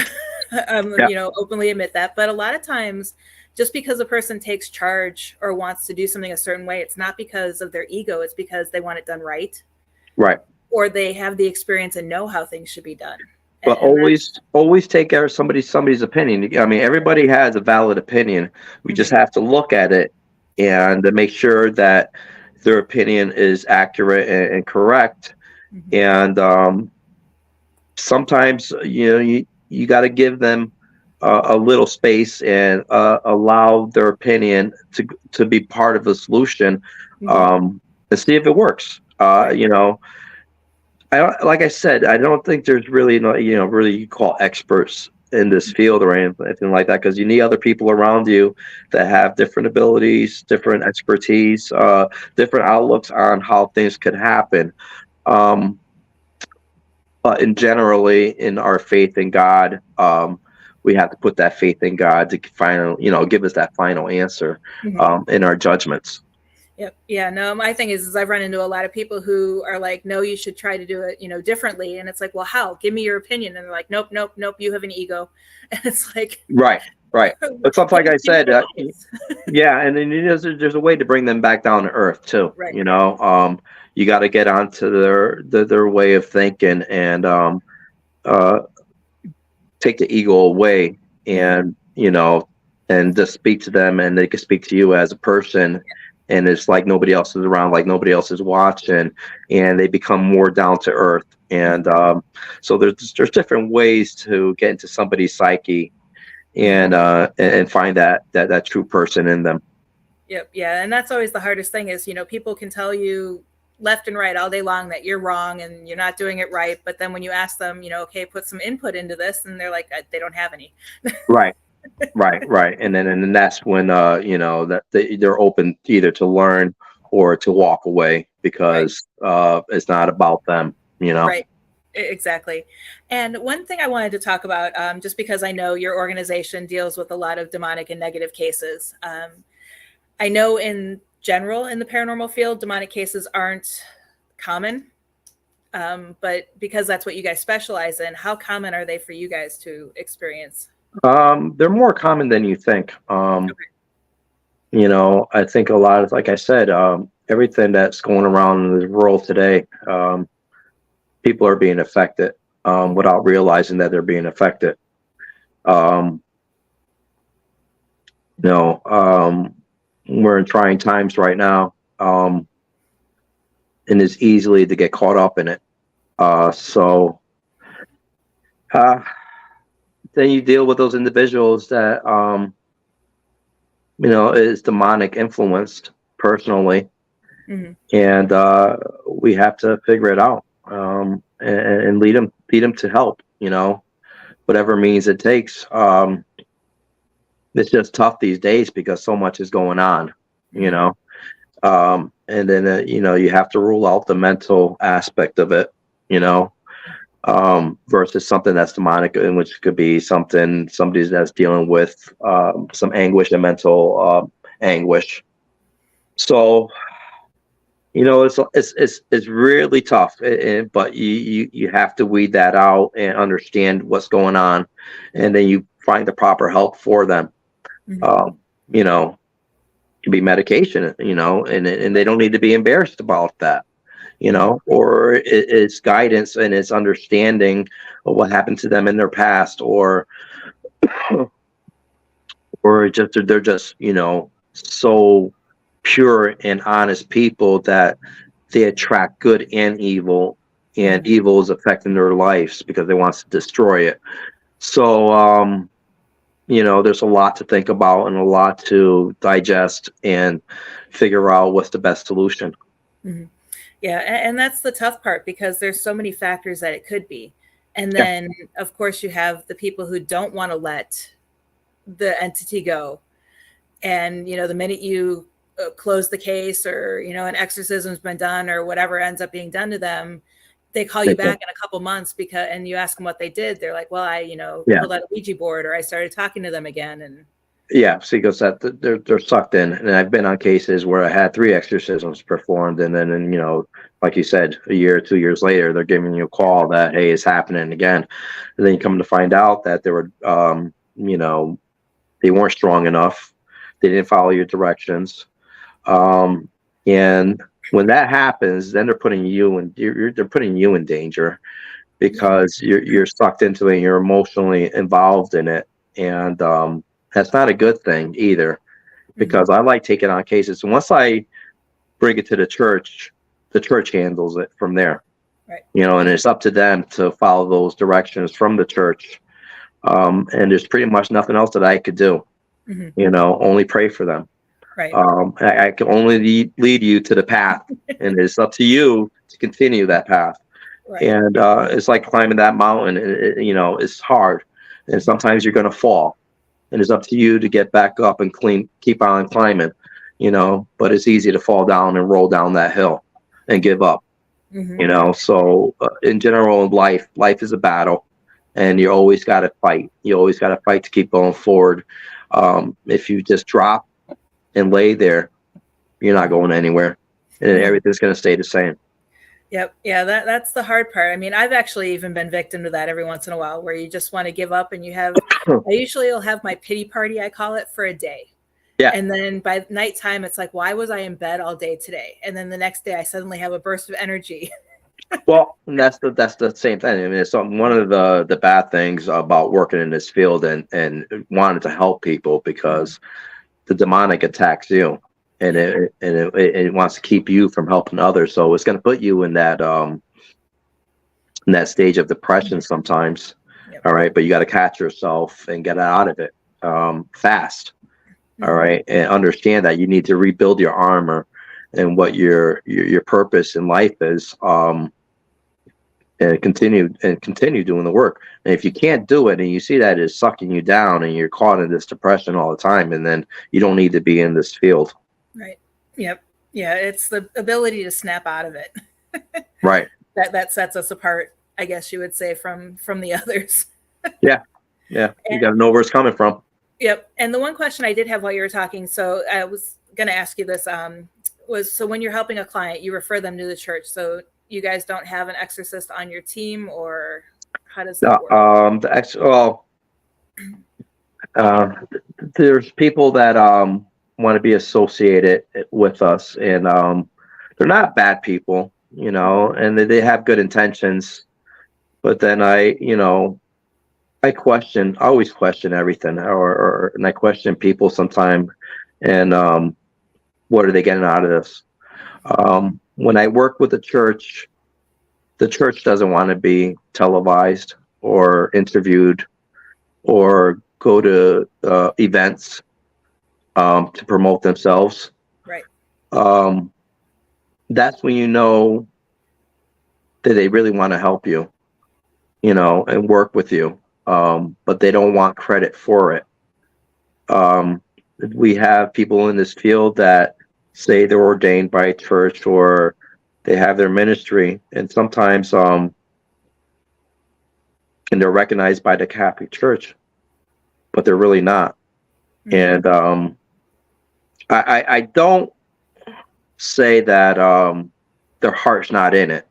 yeah, Openly admit that. But a lot of times, just because a person takes charge or wants to do something a certain way, it's not because of their ego. It's because they want it done right, right. or they have the experience and know how things should be done. But And that's, always take care of somebody's opinion. I mean, everybody has a valid opinion. We just mhm, have to look at it and to make sure that their opinion is accurate and correct. mhm, And sometimes you got to give them a little space and allow their opinion to be part of the solution, mhm, and see if it works. right. Like I said, I don't think there's really no, really you call experts in this field or anything like that, because you need other people around you that have different abilities, different expertise, different outlooks on how things could happen. Um, but generally, in our faith in God, we have to put that faith in God to give us that final answer Mhm. in our judgments. Yep. Yeah. No, my thing is I've run into a lot of people who are like, no, you should try to do it, differently. And it's like, well, how? Give me your opinion. And they're like, nope, nope, nope. You have an ego. And it's like, Right, right. But something like I give me said, advice. yeah, and then there's a way to bring them back down to earth too. Right. You got to get onto their way of thinking and uh, take the ego away, and and just speak to them, and they can speak to you as a person. And it's like nobody else is around, like nobody else is watching, and they become more down to earth. And so there's different ways to get into somebody's psyche and find that true person in them. Yep. Yeah. And that's always the hardest thing is, people can tell you left and right all day long that you're wrong and you're not doing it right. But then when you ask them, okay, put some input into this, and they're like, they don't have any. Right, right. And then that's when that they're open either to learn or to walk away, Right. because it's not about them. Right. Exactly. And one thing I wanted to talk about, just because I know your organization deals with a lot of demonic and negative cases. I know in general in the paranormal field, demonic cases aren't common. But because that's what you guys specialize in, how common are they for you guys to experience? They're more common than you think. I think a lot of, like I said, everything that's going around in the world today, people are being affected without realizing that they're being affected. Um, you know, um, we're in trying times right now, and it's easily to get caught up in it. So uh, then you deal with those individuals that is demonic influenced personally, Mhm. and we have to figure it out, and lead them to help. Whatever means it takes. It's just tough these days because so much is going on. You Mhm. know, and then you have to rule out the mental aspect of it. You know, versus something that's demonic, in which could be somebody that's dealing with some anguish and mental anguish. So it's really tough, but you have to weed that out and understand what's going on, and then you find the proper help for them. Mhm. Um, you know, it can be medication, and they don't need to be embarrassed about that. Mhm. Or it's guidance and it's understanding of what happened to them in their past, or just they're just so pure and honest people that they attract good and evil, and Mhm. evil is affecting their lives because they want to destroy it. So there's a lot to think about and a lot to digest and figure out what's the best solution. Mhm. Yeah, and that's the tough part because there's so many factors that it could be. And Yeah, then, of course, you have the people who don't want to let the entity go. And, the minute you close the case, or, you know, an exorcism's been done or whatever ends up being done to them, they call you back in a couple months and you ask them what they did. They're like, well, I, you know, pulled out a Ouija board, or I started talking to them again. And see, because they're sucked in. And I've been on cases where I had 3 exorcisms performed, and then, you know, like you said, a year or 2 years later, they're giving you a call that, hey, it's happening again. And then you come to find out that they were, you know, they weren't strong enough. They didn't follow your directions. And when that happens, then they're putting you in danger, because you're sucked into it and you're emotionally involved in it. And that's not a good thing either, because I like taking on cases. And once I bring it to the church handles it from there. Right. You know, and it's up to them to follow those directions from the church. And there's pretty much nothing else that I could do. You know, only pray for them. Right. I can only lead you to the path, and it's up to you to continue that path. Right. And it's like climbing that mountain. You know, it's hard, and sometimes you're going to fall, and it's up to you to get back up and keep on climbing. You know, but it's easy to fall down and roll down that hill and give up. You know, so in general, life is a battle, and you always got to fight. You always got to fight to keep going forward. If you just drop and lay there, you're not going anywhere, and everything's going to stay the same. Yep. Yeah, that's the hard part. I mean, I've actually even been victim to that every once in a while, where you just want to give up, and I usually will have my pity party, I call it, for a day. Yeah. And then by nighttime, it's like, why was I in bed all day today? And then the next day I suddenly have a burst of energy. Well, that's the same thing. I mean, it's one of the bad things about working in this field and wanting to help people, because the demonic attacks you, and it wants to keep you from helping others. So it's going to put you in that stage of depression sometimes. Yep. All right, but you got to catch yourself and get out of it fast. All right, and understand that you need to rebuild your armor and what your purpose in life is, and continue doing the work. And if you can't do it, and you see that it's sucking you down, and you're caught in this depression all the time, and then you don't need to be in this field. Right. Yep. Yeah, it's the ability to snap out of it. Right. That sets us apart, I guess you would say, from the others. Yeah. You got to know where it's coming from. Yep. And the one question I did have while you were talking, so I was going to ask you this, was, so when you're helping a client, you refer them to the church. So you guys don't have an exorcist on your team, or how does that work? There's people that want to be associated with us, and they're not bad people, you know, and they have good intentions. But then I always question everything, and I question people sometimes, and what are they getting out of this? When I work with the church doesn't want to be televised or interviewed or go to events to promote themselves. Right. That's when you know that they really want to help you, you know, and work with you. But they don't want credit for it. We have people in this field that say they're ordained by a church, or they have their ministry, and sometimes and they're recognized by the Catholic Church, but they're really not. And I don't say that their heart's not in it,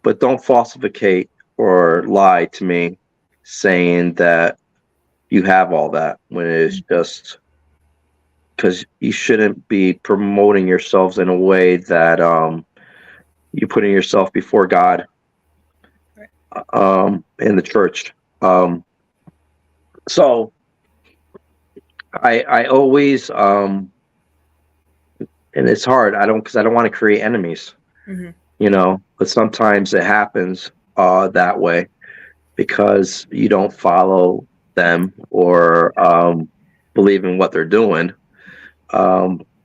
but don't falsificate or lie to me saying that you have all that, when it's just because you shouldn't be promoting yourselves in a way that you're putting yourself before God in the church. So I always and it's hard. Because I don't want to create enemies, you know, but sometimes it happens that way, because you don't follow them or believe in what they're doing,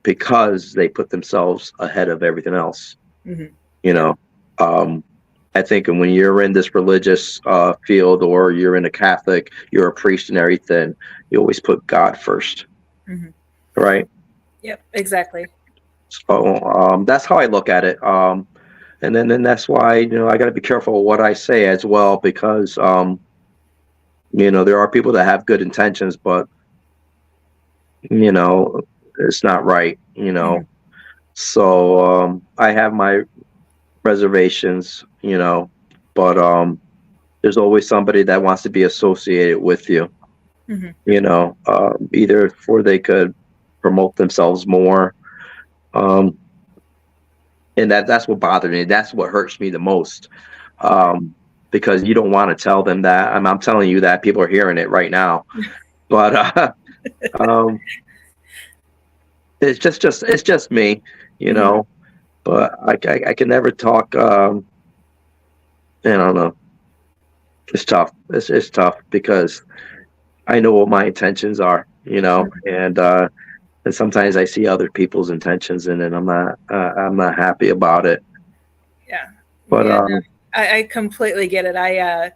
because they put themselves ahead of everything else. You know, I think when you're in this religious field, or you're in a Catholic, you're a priest and everything, you always put God first. Right? Yep, exactly. So that's how I look at it. And then that's why, I got to be careful what I say as well, because there are people that have good intentions, but it's not right. Mhm. So I have my reservations, but there's always somebody that wants to be associated with you, Mhm. either for they could promote themselves more. Um, and that's what bothered me. That's what hurts me the most. Because you don't want to tell them that. I'm telling you that people are hearing it right now, but um, it's just me, you Mhm. know. But I can never talk. I don't know. It's tough. It's tough because I know what my intentions are, and sometimes I see other people's intentions, and then I'm not happy about it. Yeah. But Yeah, no, I completely get it. I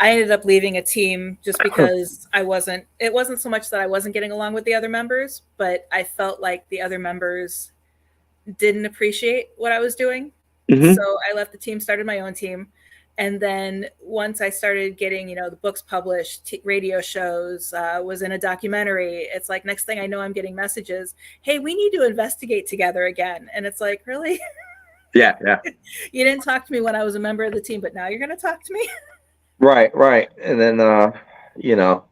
ended up leaving a team just because it wasn't so much that I wasn't getting along with the other members, but I felt like the other members didn't appreciate what I was doing. So mhm. I left the team, started my own team. And then once I started getting, the books published, radio shows, was in a documentary, it's like next thing I know, I'm getting messages, hey, we need to investigate together again. And it's like, really? Yeah, yeah. You didn't talk to me when I was a member of the team, but now you're going to talk to me? Right, right. And then you know,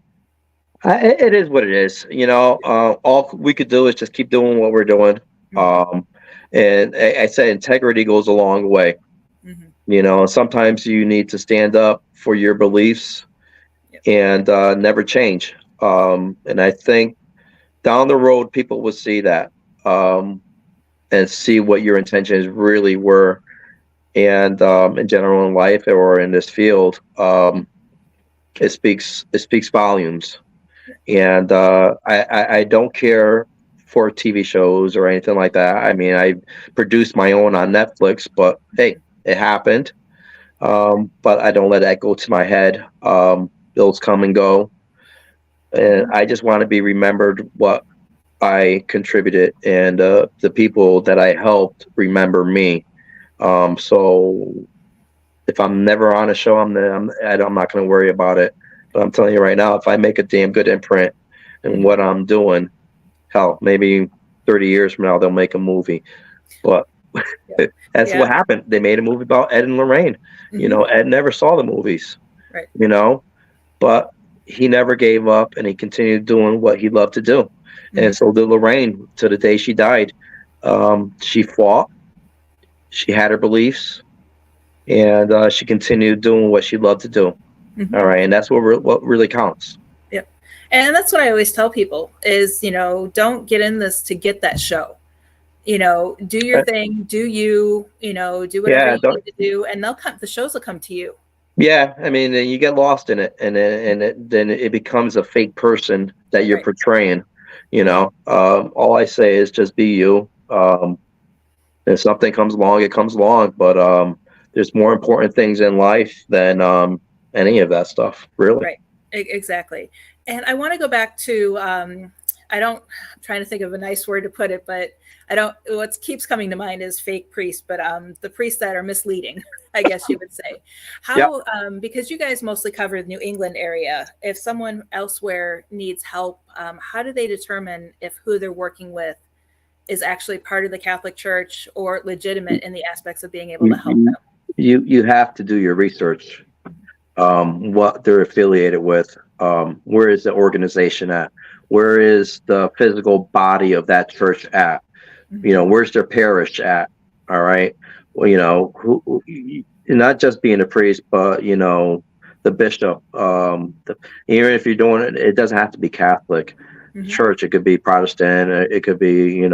it is what it is. All we could do is just keep doing what we're doing. Mhm. Um, and I said integrity goes a long way. Mhm. Sometimes you need to stand up for your beliefs Yep. and never change. And I think down the road, people will see that, and see what your intentions really were. And in general, in life or in this field, it speaks volumes. And I don't care for TV shows or anything like that. I mean, I produced my own on Netflix, but hey, it happened. But I don't let that go to my head. Bills come and go, and Mhm. I just want to be remembered what I contributed, and the people that I helped remember me. So if I'm never on a show, I'm not going to worry about it. But I'm telling you right now, if I make a damn good imprint in Mhm. what I'm doing, hell, maybe 30 years from now they'll make a movie. But Yep. that's Yeah. what happened. They made a movie about Ed and Lorraine. Mhm. Ed never saw the movies. Right. You know, but he never gave up and he continued doing what he loved to do. And Mhm. so did Lorraine to the day she died. She fought, she had her beliefs, and she continued doing what she loved to do. Mhm. All right, and that's what really counts. Yep. And that's what I always tell people is, don't get in this to get that show. Do your Uh, thing, do you, do whatever Yeah, you need to do, and the shows will come to you. yeah. I mean, you get lost in it, and then it becomes a fake person that you're Right. portraying. Mhm. All I say is just be you. If something comes along, it comes along. But there's more important things in life than any of that stuff, really. Right. Exactly. And I want to go back to I'm trying to think of a nice word to put it, but I don't what keeps coming to mind is fake priests, but the priests that are misleading, I guess you would say. Yep. How because you guys mostly cover the New England area, if someone elsewhere needs help, how do they determine if who they're working with is actually part of the Catholic Church or legitimate in the aspects of being able to help You them? you have to do your research. What they're affiliated with. Where is the organization at? Where is the physical body of that church at? Mhm. Where's their parish at? All right. Well, not just being a priest, but the bishop. Even if you're doing it, it doesn't have to be Catholic Mhm. church. It could be Protestant. It could be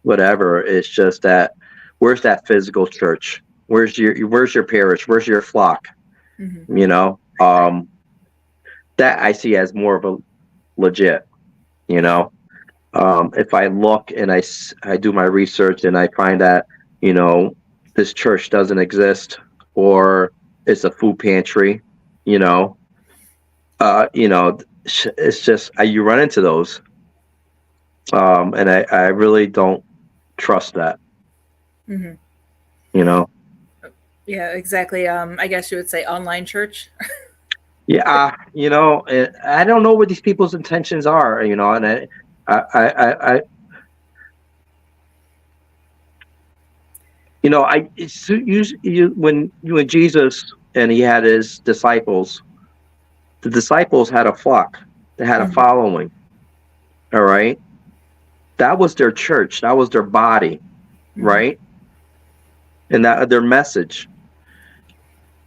whatever. It's just that where's that physical church? Where's your parish? Where's your flock? Mhm. You know, that I see as more of a legit. You know, if I look and I do my research and I find that you know this church doesn't exist or it's a food pantry, you know, it's just you run into those. And I really don't trust that. Hmm. You know. Yeah, exactly. I guess you would say online church. Yeah, you know, I don't know what these people's intentions are. You know, and I you know, when Jesus and he had his disciples, the disciples had a flock, they had a Hmm. following. All right, that was their church, that was their body, Hmm. right, and that their message.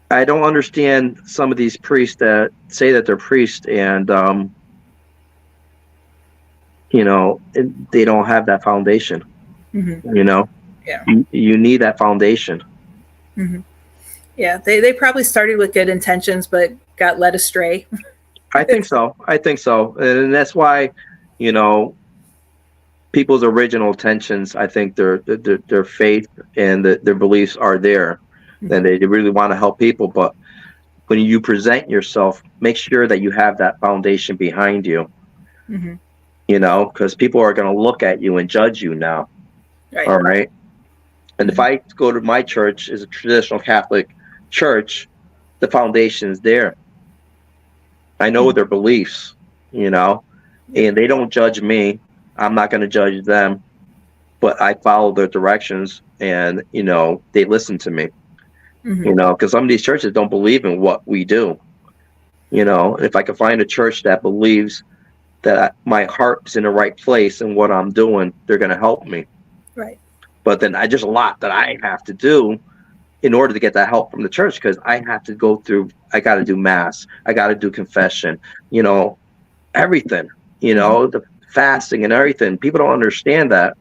I don't understand some of these priests that say that they're priests and you know, they don't have that foundation. Hmm. You know, Yeah. you need that foundation. Hmm. Yeah, they probably started with good intentions, but got led astray. I think so. I think so, and that's why, you know, people's original intentions. I think their faith and their beliefs are there, and Hmm. they really want to help people. But when you present yourself, make sure that you have that foundation behind you. Hmm. You know, because people are going to look at you and judge you now. Right. All right. And if Hmm. I go to my church, is a traditional Catholic church, the foundation's there. I know Hmm. their beliefs, you know, Yeah. and they don't judge me. I'm not going to judge them, but I follow their directions and, you know, they listen to me, Hmm. you know, because some of these churches don't believe in what we do, you know. If I can find a church that believes that my heart's in the right place and what I'm doing, they're going to help me. Right. But then I just a lot that I have to do in order to get that help from the church because I have to go through, I got to do mass, I got to do confession, you know, everything, you Hmm. know, the fasting and everything. People don't understand that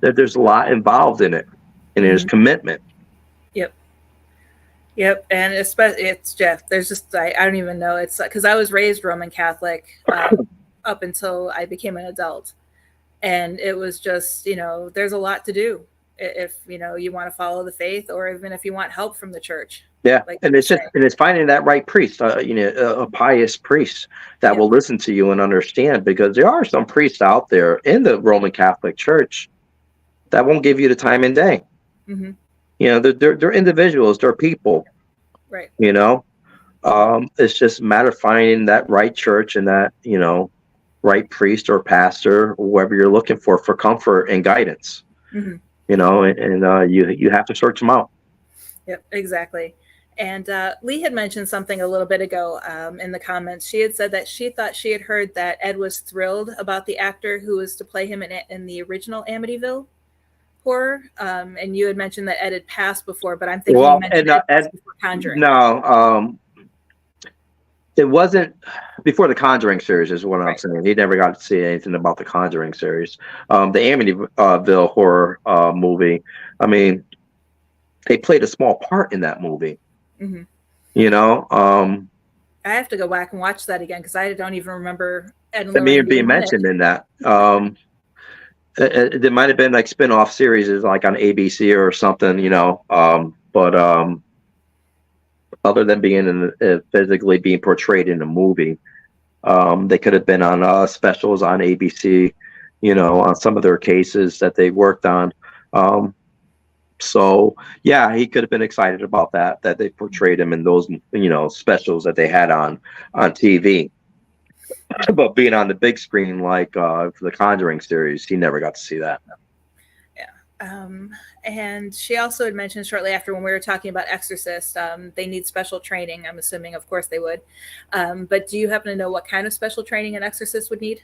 there's a lot involved in it and there's Hmm. commitment. Yep. Yep. And especially it's Jeff. There's just I don't even know. It's because I was raised Roman Catholic up until I became an adult, and it was just there's a lot to do if you want to follow the faith, or even if you want help from the church, Yeah, like and you it's just say. and it's finding that right priest, you know, a pious priest that Yep. will listen to you and understand, because there are some priests out there in the Roman Catholic Church that won't give you the time and day. Hmm. You know, they're individuals, they're people. Right. You know, it's just a matter of finding that right church and that, you know, right priest or pastor, whoever you're looking for comfort and guidance. Hmm. You know, and you have to search them out. Yep, exactly. And Lee had mentioned something a little bit ago in the comments. She had said that she thought she had heard that Ed was thrilled about the actor who was to play him in the original Amityville horror. And you had mentioned that Ed had passed before, but I'm thinking you Well, mentioned Ed passed before Conjuring. no, it wasn't before the Conjuring series, is what I'm Right. saying. He never got to see anything about the Conjuring series. The Amityville horror movie. I mean, they played a small part in that movie. Hmm. You know, I have to go back and watch that again because I don't even remember Ed and I mean, Lorraine being being in it. mentioned in that. There might have been like spin-off series, like on ABC or something, you know. But other than being physically being portrayed in a movie, they could have been on specials on ABC, you know, on some of their cases that they worked on. Um, so yeah, he could have been excited about that they portrayed him in those, you know, specials that they had on TV. But being on the big screen, like for the Conjuring series, he never got to see that. Yeah. And she also had mentioned shortly after when we were talking about Exorcist, they need special training. I'm assuming, of course, they would. But do you happen to know what kind of special training an exorcist would need?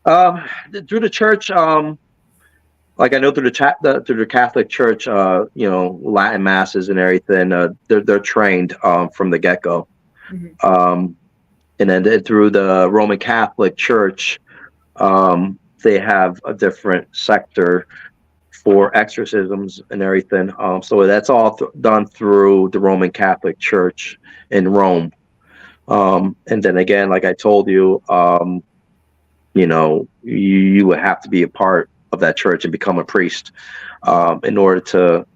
Um, Through the church, like I know through the Catholic Church, you know, Latin masses and everything, they're trained from the get go. Hmm. Um, and then through the Roman Catholic Church, they have a different sector for exorcisms and everything. So that's all done through the Roman Catholic Church in Rome. And then again, like I told you, you know, you would have to be a part of that church and become a priest in order to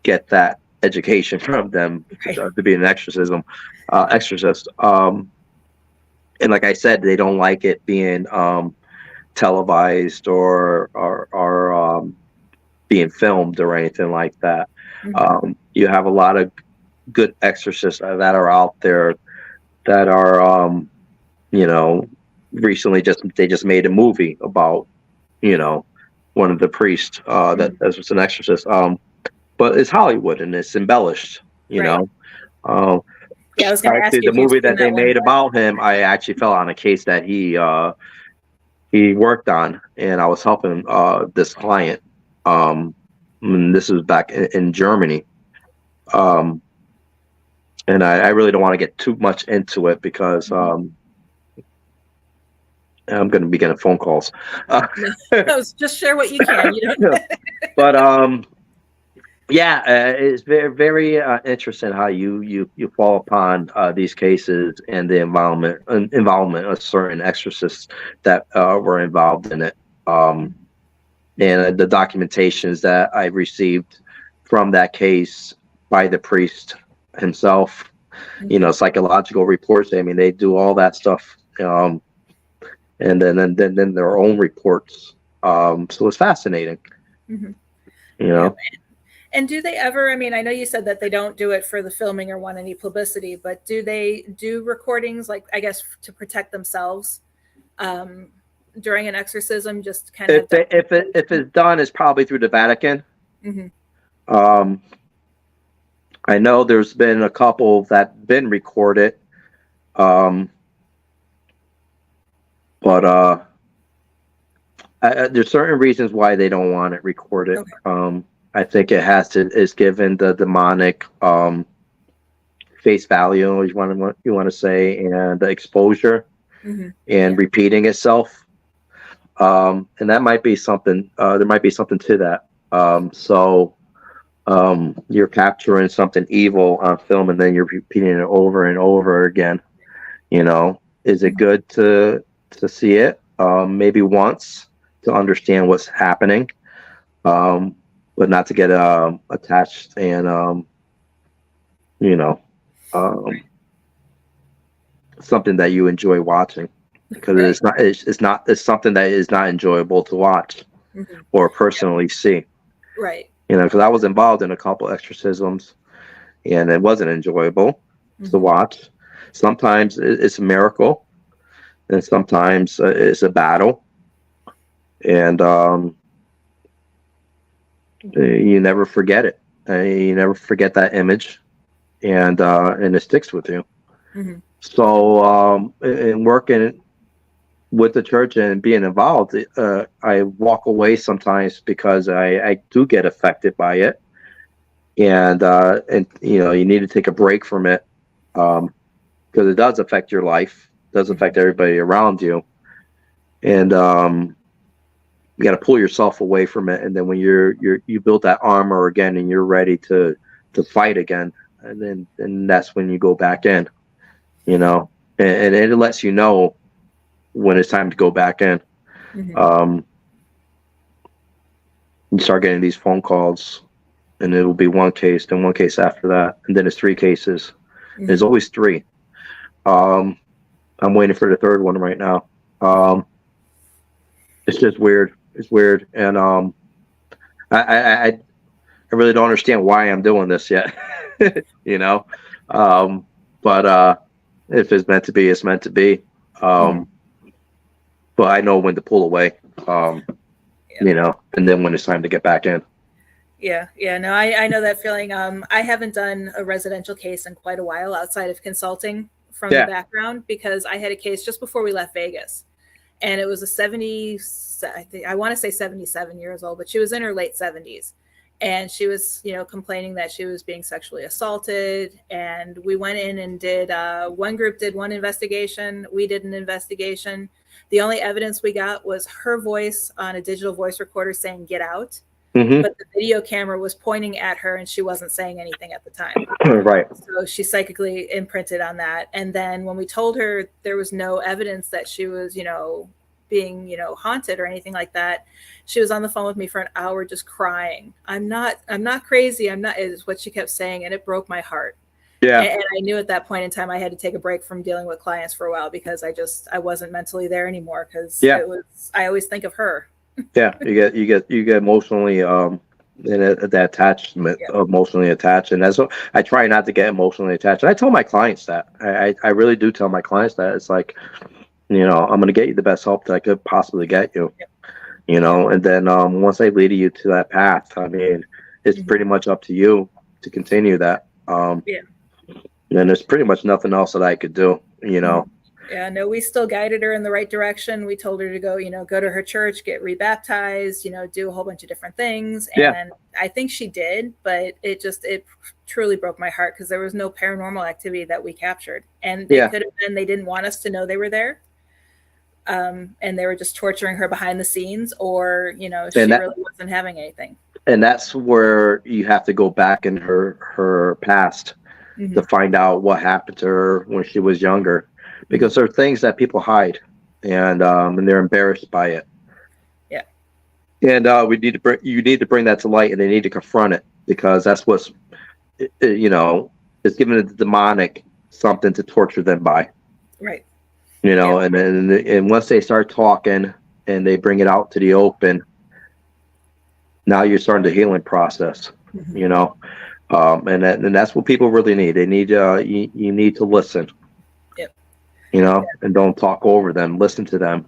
get that education from them Right. to be an exorcist. And like I said, they don't like it being televised or being filmed or anything like that. You have a lot of good exorcists that are out there that are, recently they just made a movie about, one of the priests that was an exorcist. But it's Hollywood and it's embellished, Right. Uh, Yeah, I was going to ask actually, you the if you've movie seen that they that one. made about him, I actually fell on a case that he worked on, and I was helping this client. And this was back in Germany. And I really don't want to get too much into it because I'm going to be getting phone calls. No, just share what you can. You don't. But yeah, it's very very interesting how you fall upon these cases and the involvement of certain exorcists that were involved in it. And the documentations that I received from that case by the priest himself, psychological reports. I mean, they do all that stuff, and then their own reports. So it's fascinating, Yeah. And do they ever, I mean, I know you said that they don't do it for the filming or want any publicity, but do they do recordings, like, I guess, to protect themselves during an exorcism, just kind of? If it's done, it's probably through the Vatican. I know there's been a couple that been recorded, but there's certain reasons why they don't want it recorded. Okay. I think is given the demonic face value, you want to say, and the exposure, and repeating itself. And that might be something. There might be something to that. So you're capturing something evil on film, and then you're repeating it over and over again. Is it good to see it? Maybe once to understand what's happening. But not to get attached and something that you enjoy watching, because it's something that is not enjoyable to watch or personally see. Right. Because I was involved in a couple exorcisms, and it wasn't enjoyable to watch. Sometimes it's a miracle, and sometimes it's a battle, and you never forget it. You never forget that image, and it sticks with you. So in working with the church and being involved, I walk away sometimes because I do get affected by it, and you need to take a break from it, because it does affect your life, it does affect everybody around you, and you got to pull yourself away from it, and then when you build that armor again and you're ready to fight again, and then that's when you go back in, and it lets you know when it's time to go back in. You start getting these phone calls, and it'll be one case, then one case after that, and then it's 3 cases. There's always 3. I'm waiting for the 3rd one right now. It's just weird. It's weird, and I really don't understand why I'm doing this yet. But if it's meant to be, it's meant to be. But I know when to pull away, and then when it's time to get back in. Yeah. No, I know that feeling. I haven't done a residential case in quite a while outside of consulting from the background, because I had a case just before we left Vegas, and it was I want to say 77 years old, but she was in her late 70s, and she was, complaining that she was being sexually assaulted. And we went in and did, one group did one investigation. We did an investigation. The only evidence we got was her voice on a digital voice recorder saying, "Get out." But the video camera was pointing at her, and she wasn't saying anything at the time. Right. So she psychically imprinted on that. And then when we told her there was no evidence that she was, being, haunted or anything like that, she was on the phone with me for an hour just crying. I'm not crazy. I'm not, is what she kept saying. And it broke my heart. Yeah. And I knew at that point in time I had to take a break from dealing with clients for a while because I wasn't mentally there anymore because I always think of her. Yeah. You get emotionally that attachment, emotionally attached, and that's what I try not to get emotionally attached. And I tell my clients that. I really do tell my clients that. It's like, I'm going to get you the best help that I could possibly get you. And then once I lead you to that path, I mean, it's pretty much up to you to continue that. And there's pretty much nothing else that I could do, Yeah, no, we still guided her in the right direction. We told her to go, go to her church, get rebaptized, do a whole bunch of different things. And I think she did, but it truly broke my heart because there was no paranormal activity that we captured. And it could have been they didn't want us to know they were there. And they were just torturing her behind the scenes, or, she really wasn't having anything. And that's where you have to go back in her past to find out what happened to her when she was younger, because there are things that people hide, and they're embarrassed by it. Yeah. And you need to bring that to light, and they need to confront it, because that's what's, it's giving the demonic something to torture them by. Right. And once they start talking and they bring it out to the open, now you're starting the healing process, and that's what people really need. They need, you need to listen, and don't talk over them, listen to them.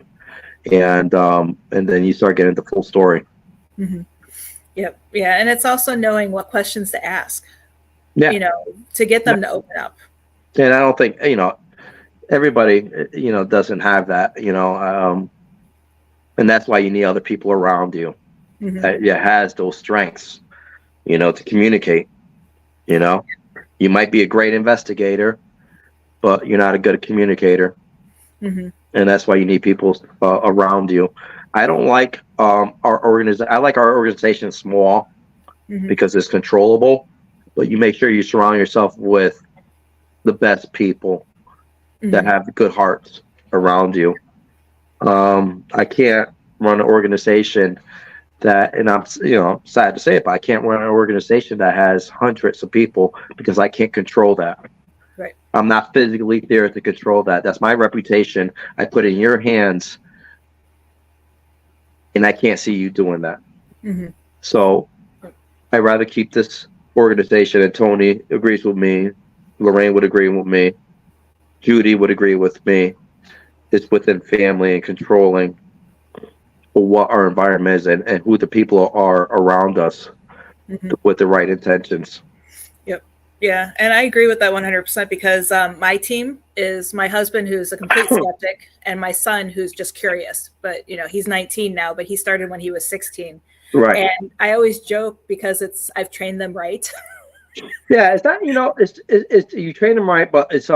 And then you start getting the full story. Yep. Yeah. And it's also knowing what questions to ask, to get them to open up. And I don't think, everybody, doesn't have that, and that's why you need other people around you that has those strengths, to communicate. You might be a great investigator, but you're not a good communicator. And that's why you need people around you. I don't like our organization. I like our organization small because it's controllable, but you make sure you surround yourself with the best people that have good hearts around you. I can't run an organization that, and I'm sad to say it, but I can't run an organization that has hundreds of people because I can't control that. Right. I'm not physically there to control that. That's my reputation. I put it in your hands, and I can't see you doing that. So I'd rather keep this organization, and Tony agrees with me, Lorraine would agree with me, Judy would agree with me. It's within family and controlling what our environment is and who the people are around us with the right intentions. Yep. Yeah. And I agree with that 100% because my team is my husband, who's a complete skeptic, and my son, who's just curious. But, he's 19 now, but he started when he was 16. Right. And I always joke because I've trained them right. Yeah. It's not, it's you train them right, but it's,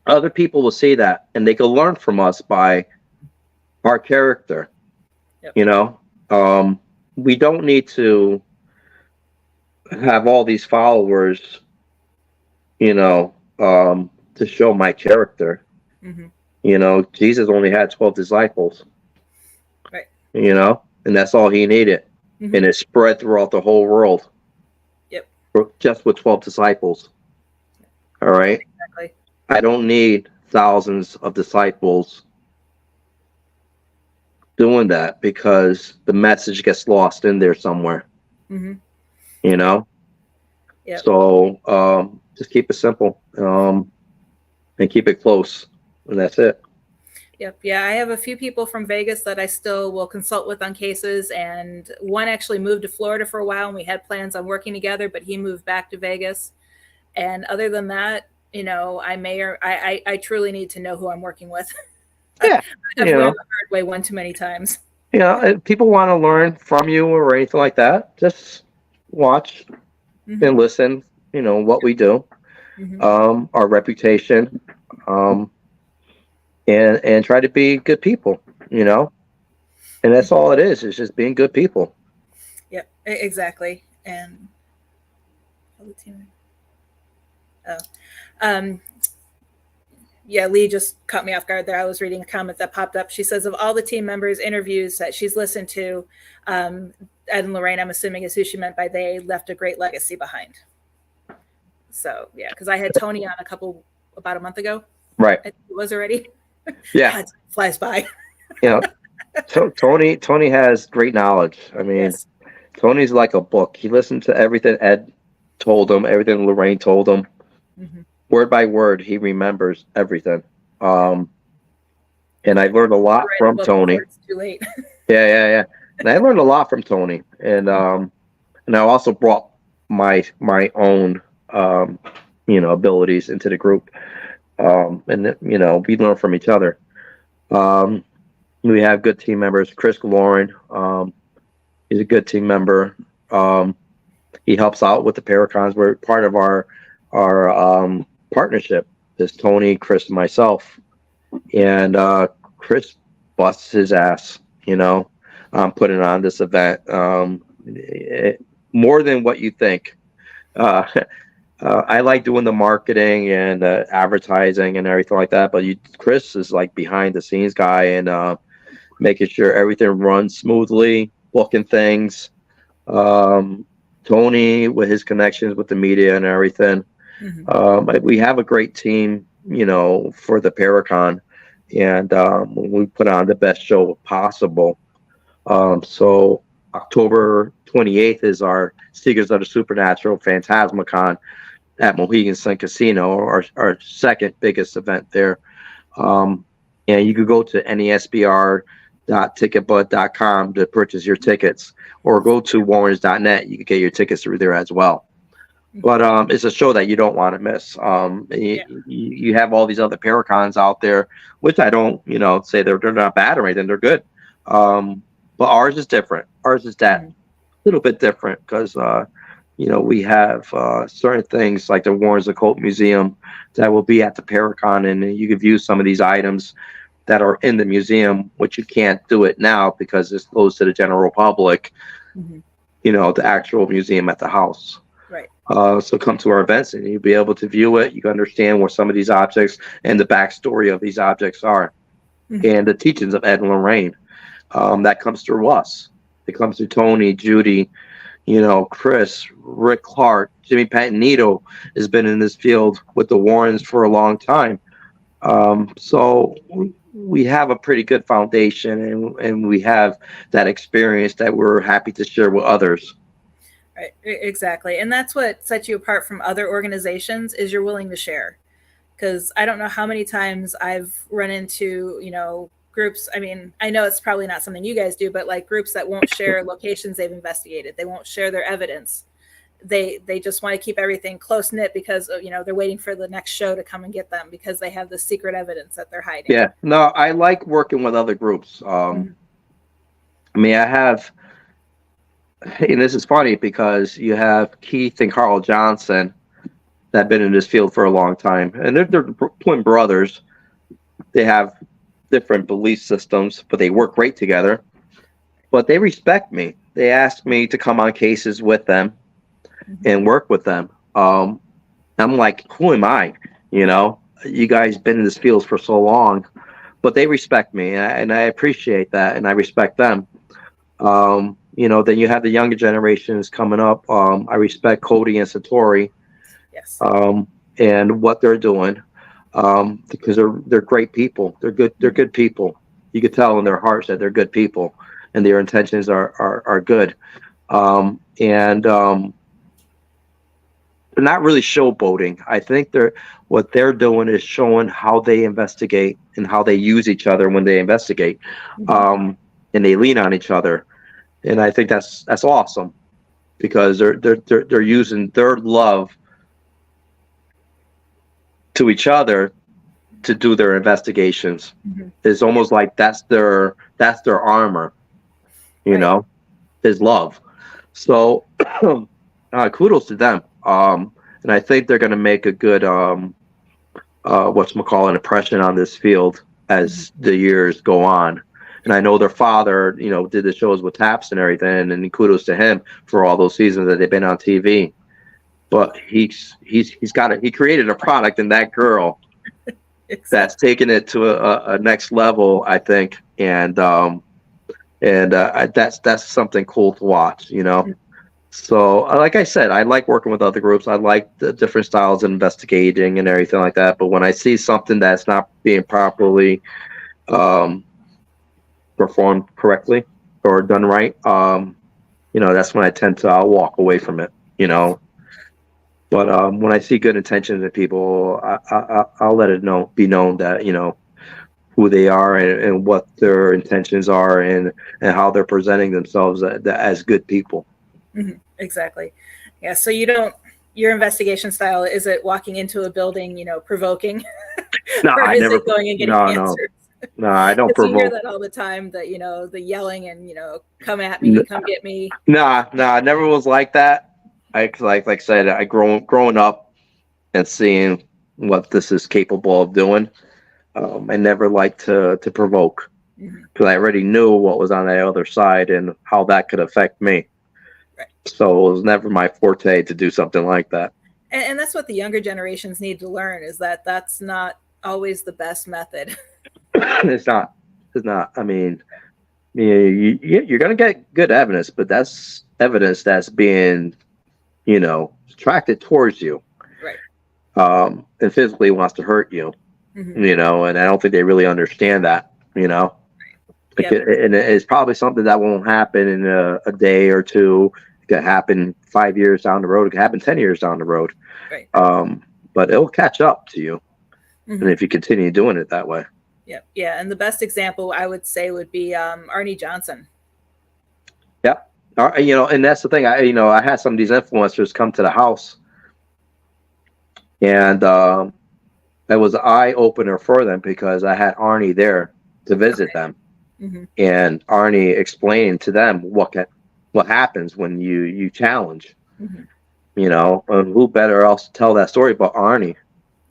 other people will see that and they can learn from us by our character. We don't need to have all these followers, to show my character. Jesus only had 12 disciples, right? And that's all he needed. And it spread throughout the whole world. Yep. Just with 12 disciples. All right. Exactly. I don't need thousands of disciples doing that because the message gets lost in there somewhere. Yep. So just keep it simple and keep it close, and that's it. Yep. Yeah, I have a few people from Vegas that I still will consult with on cases, and one actually moved to Florida for a while, and we had plans on working together, but he moved back to Vegas. And other than that, I truly need to know who I'm working with. Yeah. I've learned the hard way one too many times. If people want to learn from you or anything like that, just watch and listen, what we do, our reputation, and try to be good people, and that's all it is. It's just being good people. Yep, exactly. And Lee just caught me off guard there. I was reading a comment that popped up. She says, of all the team members' interviews that she's listened to, Ed and Lorraine, I'm assuming is who she meant by they, left a great legacy behind. So yeah, because I had Tony on about a month ago. Right. It was already. Yeah. God, flies by. So Tony has great knowledge. I mean, Yes. Tony's like a book. He listened to everything Ed told him, everything Lorraine told him, word by word. He remembers everything. And I learned a lot from Tony. It's too late. Yeah. And I learned a lot from Tony. And I also brought my own abilities into the group. And we learn from each other. We have good team members. Chris Lauren, he's a good team member. He helps out with the Paracons. We're part of our partnership. There's Tony, Chris, and myself. And Chris busts his ass, putting on this event. More than what you think. I like doing the marketing and advertising and everything like that, but Chris is like behind the scenes guy and making sure everything runs smoothly, booking things. Tony with his connections with the media and everything. We have a great team, for the Paracon, and we put on the best show possible. So October 28th is our Seekers of the Supernatural Phantasmacon at Mohegan Sun Casino, our second biggest event there. And you could go to nesbr.ticketbud.com to purchase your tickets, or go to warrens.net. You can get your tickets through there as well. But it's a show that you don't want to miss. You have all these other Paracons out there, which I don't, say they're not bad or anything. They're good. But ours is different. Ours is that little bit different because, we have certain things like the Warren's Occult Museum that will be at the Paracon, and you can view some of these items that are in the museum, which you can't do it now because it's closed to the general public, the actual museum at the house. Right. So come to our events and you'll be able to view it. You can understand where some of these objects and the backstory of these objects are, and the teachings of Ed and Lorraine. That comes through us. It comes through Tony, Judy, Chris, Rick Clark, Jimmy Patanito has been in this field with the Warrens for a long time. So we have a pretty good foundation, and we have that experience that we're happy to share with others. Right, exactly. And that's what sets you apart from other organizations is you're willing to share. Because I don't know how many times I've run into, groups. I mean, I know it's probably not something you guys do, but like groups that won't share locations they've investigated. They won't share their evidence. They just want to keep everything close knit because, they're waiting for the next show to come and get them because they have the secret evidence that they're hiding. Yeah, no, I like working with other groups. I mean, I have, and this is funny because you have Keith and Carl Johnson that have been in this field for a long time, and they're twin brothers. They have different belief systems, but they work great together. But they respect me. They ask me to come on cases with them and work with them. I'm like, who am I? You guys been in this field for so long, but they respect me, and I appreciate that, and I respect them. Then you have the younger generations coming up. I respect Cody and Satori, yes, and what they're doing, because they're great people. They're good people. You could tell in their hearts that they're good people, and their intentions are good. They're not really showboating. I think what they're doing is showing how they investigate and how they use each other when they investigate, and they lean on each other. And I think that's awesome because they're using their love to each other to do their investigations. It's almost like that's their armor, is love. So kudos to them. And I think they're going to make a good an impression on this field as the years go on. And I know their father, did the shows with Taps and everything, and kudos to him for all those seasons that they've been on TV. But he created a product in that girl that's taken it to a next level, I think, and that's something cool to watch, So, like I said, I like working with other groups. I like the different styles of investigating and everything like that. But when I see something that's not being properly um, performed correctly or done right, that's when I tend to I'll walk away from it. But when I see good intentions in people, I'll let it be known that who they are and what their intentions are and how they're presenting themselves as good people. Exactly. Yeah. So your investigation style, is it walking into a building, provoking, No, or I is never. it going and getting No, answers? no, I don't Because you hear provoke. that all the time, that the yelling and come at me, come get me. Nah, I never was like that. Like I said, I growing up and seeing what this is capable of doing. I never liked to provoke because I already knew what was on the other side and how that could affect me. Right. So it was never my forte to do something like that. And that's what the younger generations need to learn, is that that's not always the best method. It's not. It's not. I mean, you're going to get good evidence, but that's evidence that's being, attracted towards you. Right. And physically wants to hurt you, Mm-hmm. and I don't think they really understand that, Like Yep. and it's probably something that won't happen in a day or two. It could happen 5 years down the road. It could happen 10 years down the road. Right. But it'll catch up to you. Mm-hmm. And if you continue doing it that way. Yep. Yeah. And the best example I would say would be Arnie Johnson. Yeah. And that's the thing. I had some of these influencers come to the house, and it was an eye opener for them because I had Arnie there to visit them. Mm-hmm. And Arnie explained to them what happens when you challenge. Mm-hmm. And who better else to tell that story but Arnie?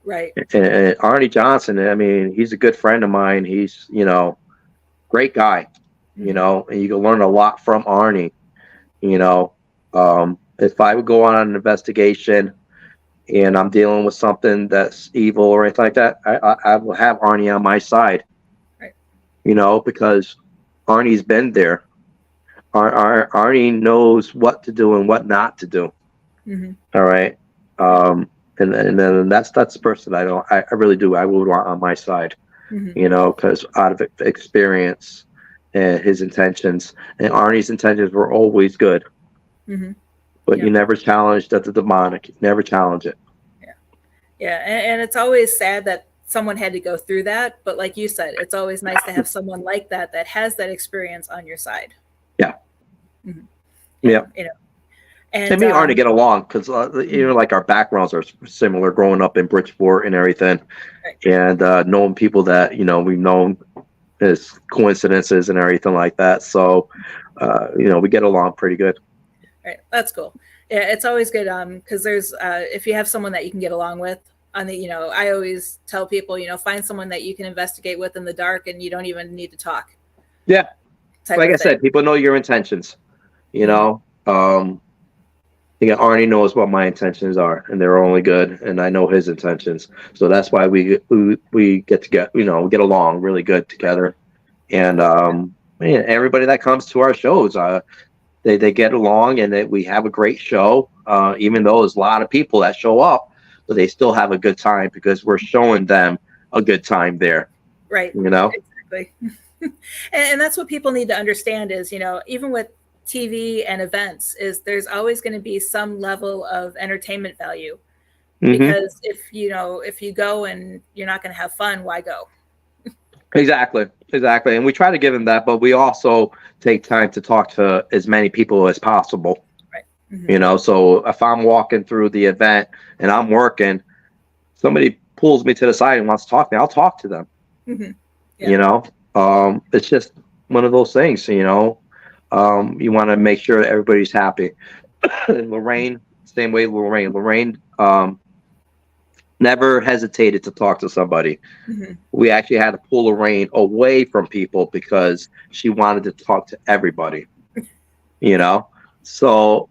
Right. And Arnie Johnson, I mean, he's a good friend of mine. He's great guy. Mm-hmm. And you can learn a lot from Arnie. If I would go on an investigation and I'm dealing with something that's evil or anything like that, I will have Arnie on my side. Right. Because Arnie's been there. Arnie knows what to do and what not to do. Mm-hmm. All right. And then that's the person I really do. I would want on my side, Mm-hmm. because out of experience and his intentions, and Arnie's intentions were always good. Mm-hmm. But Yep. you never challenged the demonic. You never challenge it. Yeah. Yeah. And it's always sad that someone had to go through that. But like you said, it's always nice to have someone like that has that experience on your side. Yeah. Mm-hmm. Yeah. And me and Arnie get along because like our backgrounds are similar, growing up in Bridgeport and everything, right. And knowing people that we've known as coincidences and everything like that. So we get along pretty good. Right. That's cool. Yeah, it's always good because there's if you have someone that you can get along with on the I always tell people find someone that you can investigate with in the dark and you don't even need to talk. Yeah. Like I said, people know your intentions. Arnie knows what my intentions are, and they're only good, and I know his intentions. So that's why we get along really good together. And everybody that comes to our shows, they get along, and we have a great show. Even though there's a lot of people that show up, but they still have a good time because we're showing them a good time there. Right. Exactly. And that's what people need to understand is, even with TV and events, is there's always going to be some level of entertainment value, because if you go and you're not going to have fun, why go? Exactly. And we try to give them that, but we also take time to talk to as many people as possible. Right. Mm-hmm. So if I'm walking through the event and I'm working, somebody pulls me to the side and wants to talk to me, I'll talk to them. Mm-hmm. Yeah. It's just one of those things, you want to make sure that everybody's happy. And Lorraine, same way. Lorraine never hesitated to talk to somebody. Mm-hmm. We actually had to pull Lorraine away from people because she wanted to talk to everybody. So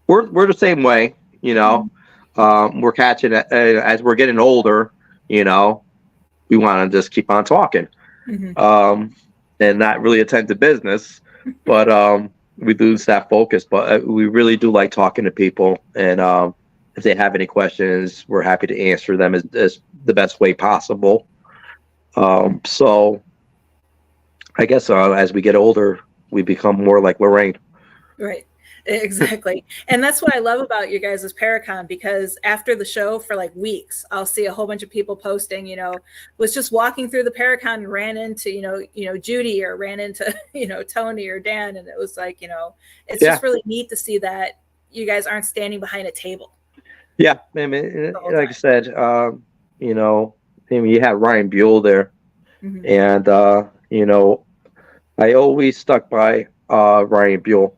we're the same way. We're catching it as we're getting older. We want to just keep on talking, and not really attend to business. But we lose that focus. But we really do like talking to people, and if they have any questions, we're happy to answer them as the best way possible. So I guess as we get older, we become more like Lorraine. Right. Exactly. And that's what I love about you guys as Paracon, because after the show for like weeks, I'll see a whole bunch of people posting, was just walking through the Paracon and ran into, Judy, or ran into, Tony or Dan. And it was like, it's just really neat to see that you guys aren't standing behind a table. Yeah. I mean, like I said, you had Ryan Buell there, and, I always stuck by Ryan Buell.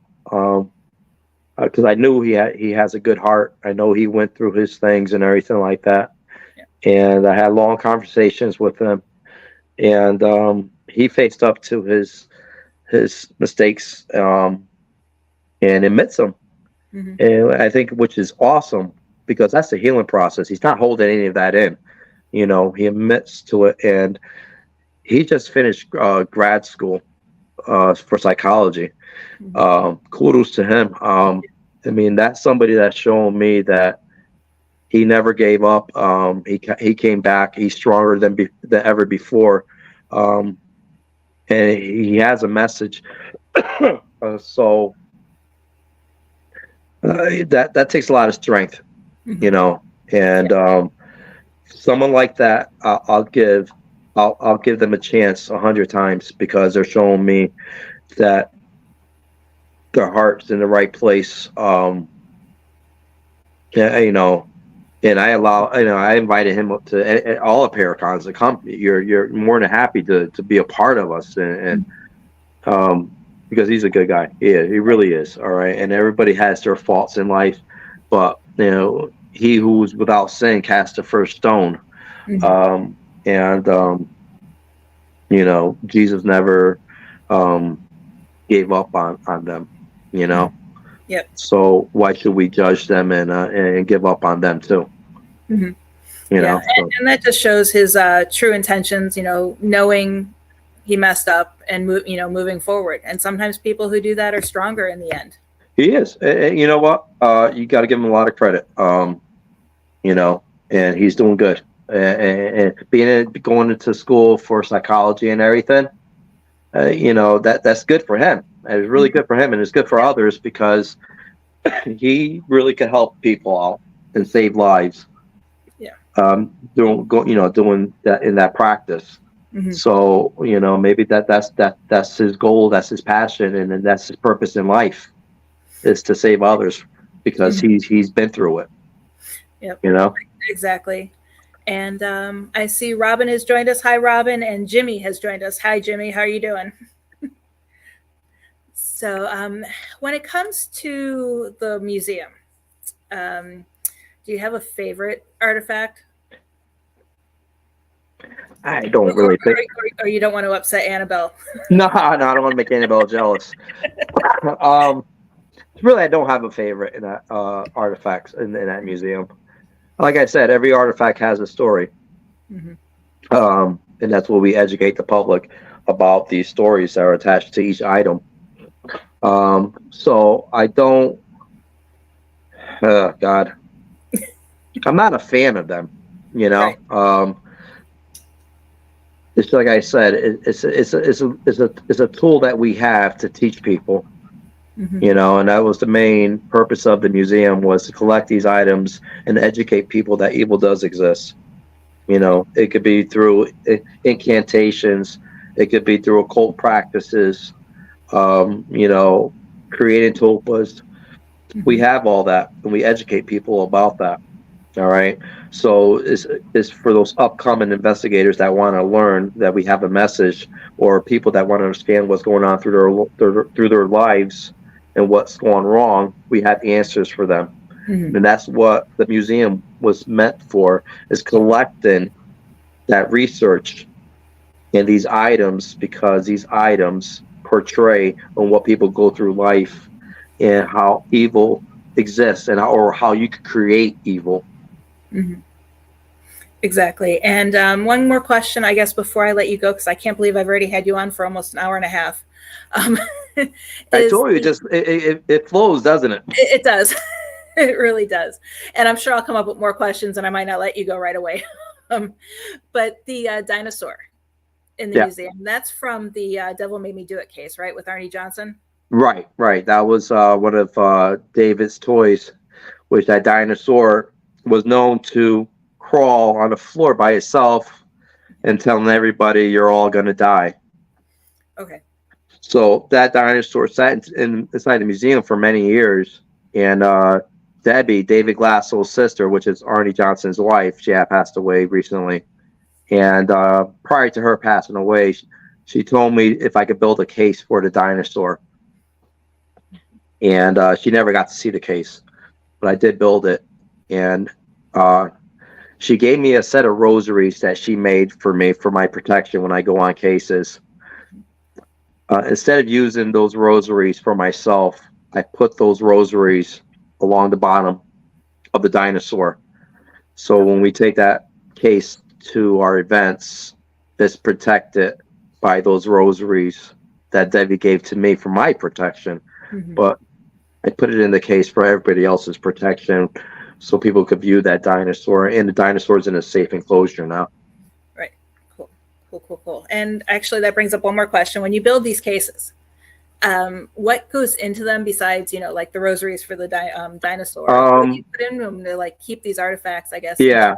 Because I knew he has a good heart. I know he went through his things and everything like that. Yeah. And I had long conversations with him, and he faced up to his mistakes and admits them. And I think, which is awesome, because that's the healing process. He's not holding any of that in. He admits to it, and he just finished grad school for psychology. Kudos to him. I mean, that's somebody that's shown me that he never gave up. He came back. He's stronger than ever before, and he has a message. So that takes a lot of strength, and someone like that, I'll give them a chance 100 times, because they're showing me that their heart's in the right place. And I invited him up to all of Paracons to come. You're more than happy to be a part of us, and because he's a good guy. Yeah, he really is. All right. And everybody has their faults in life, but he who's without sin cast the first stone. Jesus never gave up on them. Yep. So why should we judge them and give up on them too? And that just shows his true intentions. Knowing he messed up and moving forward. And sometimes people who do that are stronger in the end. He is. And you know what? You got to give him a lot of credit. And he's doing good. And going into school for psychology and everything. That's good for him. It's really good for him, and it's good for others, because he really can help people out and save lives. Yeah. Doing that in that practice. So maybe that's his goal, that's his passion, and then that's his purpose in life, is to save others, because he's been through it. Yep. Exactly. And I see Robin has joined us. Hi, Robin. And Jimmy has joined us. Hi, Jimmy. How are you doing? So when it comes to the museum, do you have a favorite artifact? I don't really think. Or you don't want to upset Annabelle? No, I don't want to make Annabelle jealous. Really, I don't have a favorite in that artifacts in that museum. Like I said, every artifact has a story. And that's what we educate the public about, these stories that are attached to each item. So I don't, God, I'm not a fan of them, Right. It's like I said, it's a tool that we have to teach people. And that was the main purpose of the museum, was to collect these items and educate people that evil does exist. It could be through incantations, it could be through occult practices, creating tulpas. We have all that, and we educate people about that. All right. So it's for those upcoming investigators that want to learn that we have a message, or people that want to understand what's going on through their lives and what's going wrong. We have answers for them. And that's what the museum was meant for, is collecting that research in these items, because these items portray on what people go through life and how evil exists, and or how you could create evil. Exactly. And one more question, I guess, before I let you go, because I can't believe I've already had you on for almost an hour and a half. Um, I told you, just it flows, doesn't it? It does. It really does. And I'm sure I'll come up with more questions, and I might not let you go right away. But the dinosaur in the museum, that's from the Devil Made Me Do It case, right, with Arnie Johnson? Right. That was one of David's toys, which that dinosaur was known to crawl on the floor by itself and telling everybody you're all going to die. Okay. So that dinosaur sat inside the museum for many years. And Debbie, David Glassel's sister, which is Arnie Johnson's wife, she had passed away recently. And prior to her passing away, she told me if I could build a case for the dinosaur. And she never got to see the case, but I did build it. And she gave me a set of rosaries that she made for me for my protection when I go on cases. Instead of using those rosaries for myself, I put those rosaries along the bottom of the dinosaur. So when we take that case to our events, it's protected by those rosaries that Debbie gave to me for my protection. Mm-hmm. But I put it in the case for everybody else's protection so people could view that dinosaur, and the dinosaur's in a safe enclosure now. Right. Cool. And actually that brings up one more question. When you build these cases, what goes into them besides, like the rosaries for the dinosaur? What do you put in them to like keep these artifacts, I guess? Yeah.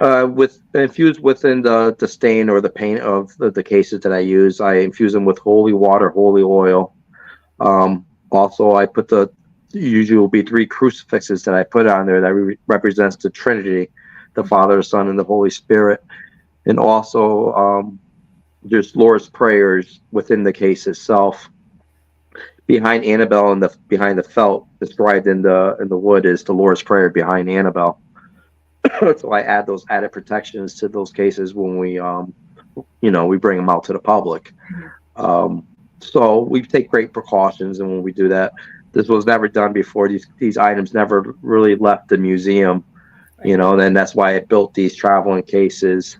With infused within the stain or the paint of the cases that I use, I infuse them with holy water, holy oil. Also, I put usually will be 3 crucifixes that I put on there that represents the Trinity, the Father, the Son, and the Holy Spirit. And also, there's Lord's prayers within the case itself. Behind Annabelle and behind the felt described in the wood is the Lord's Prayer behind Annabelle. So I add those added protections to those cases when we bring them out to the public. So we take great precautions, and when we do that, this was never done before. These items never really left the museum, and that's why I built these traveling cases.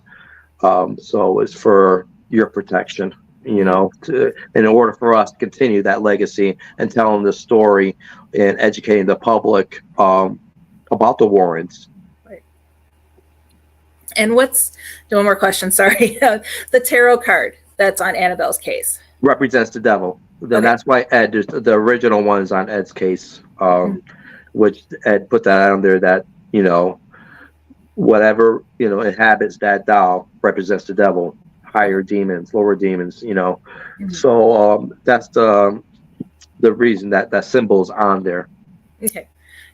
So it's for your protection, in order for us to continue that legacy and telling the story and educating the public about the Warrens. Right. And one more question, sorry. The tarot card that's on Annabelle's case represents the devil. Then that's why Ed, the original one is on Ed's case, which Ed put that on there that, whatever, inhabits that doll represents the devil, higher demons, lower demons, So that's the reason that symbol is on there. Okay.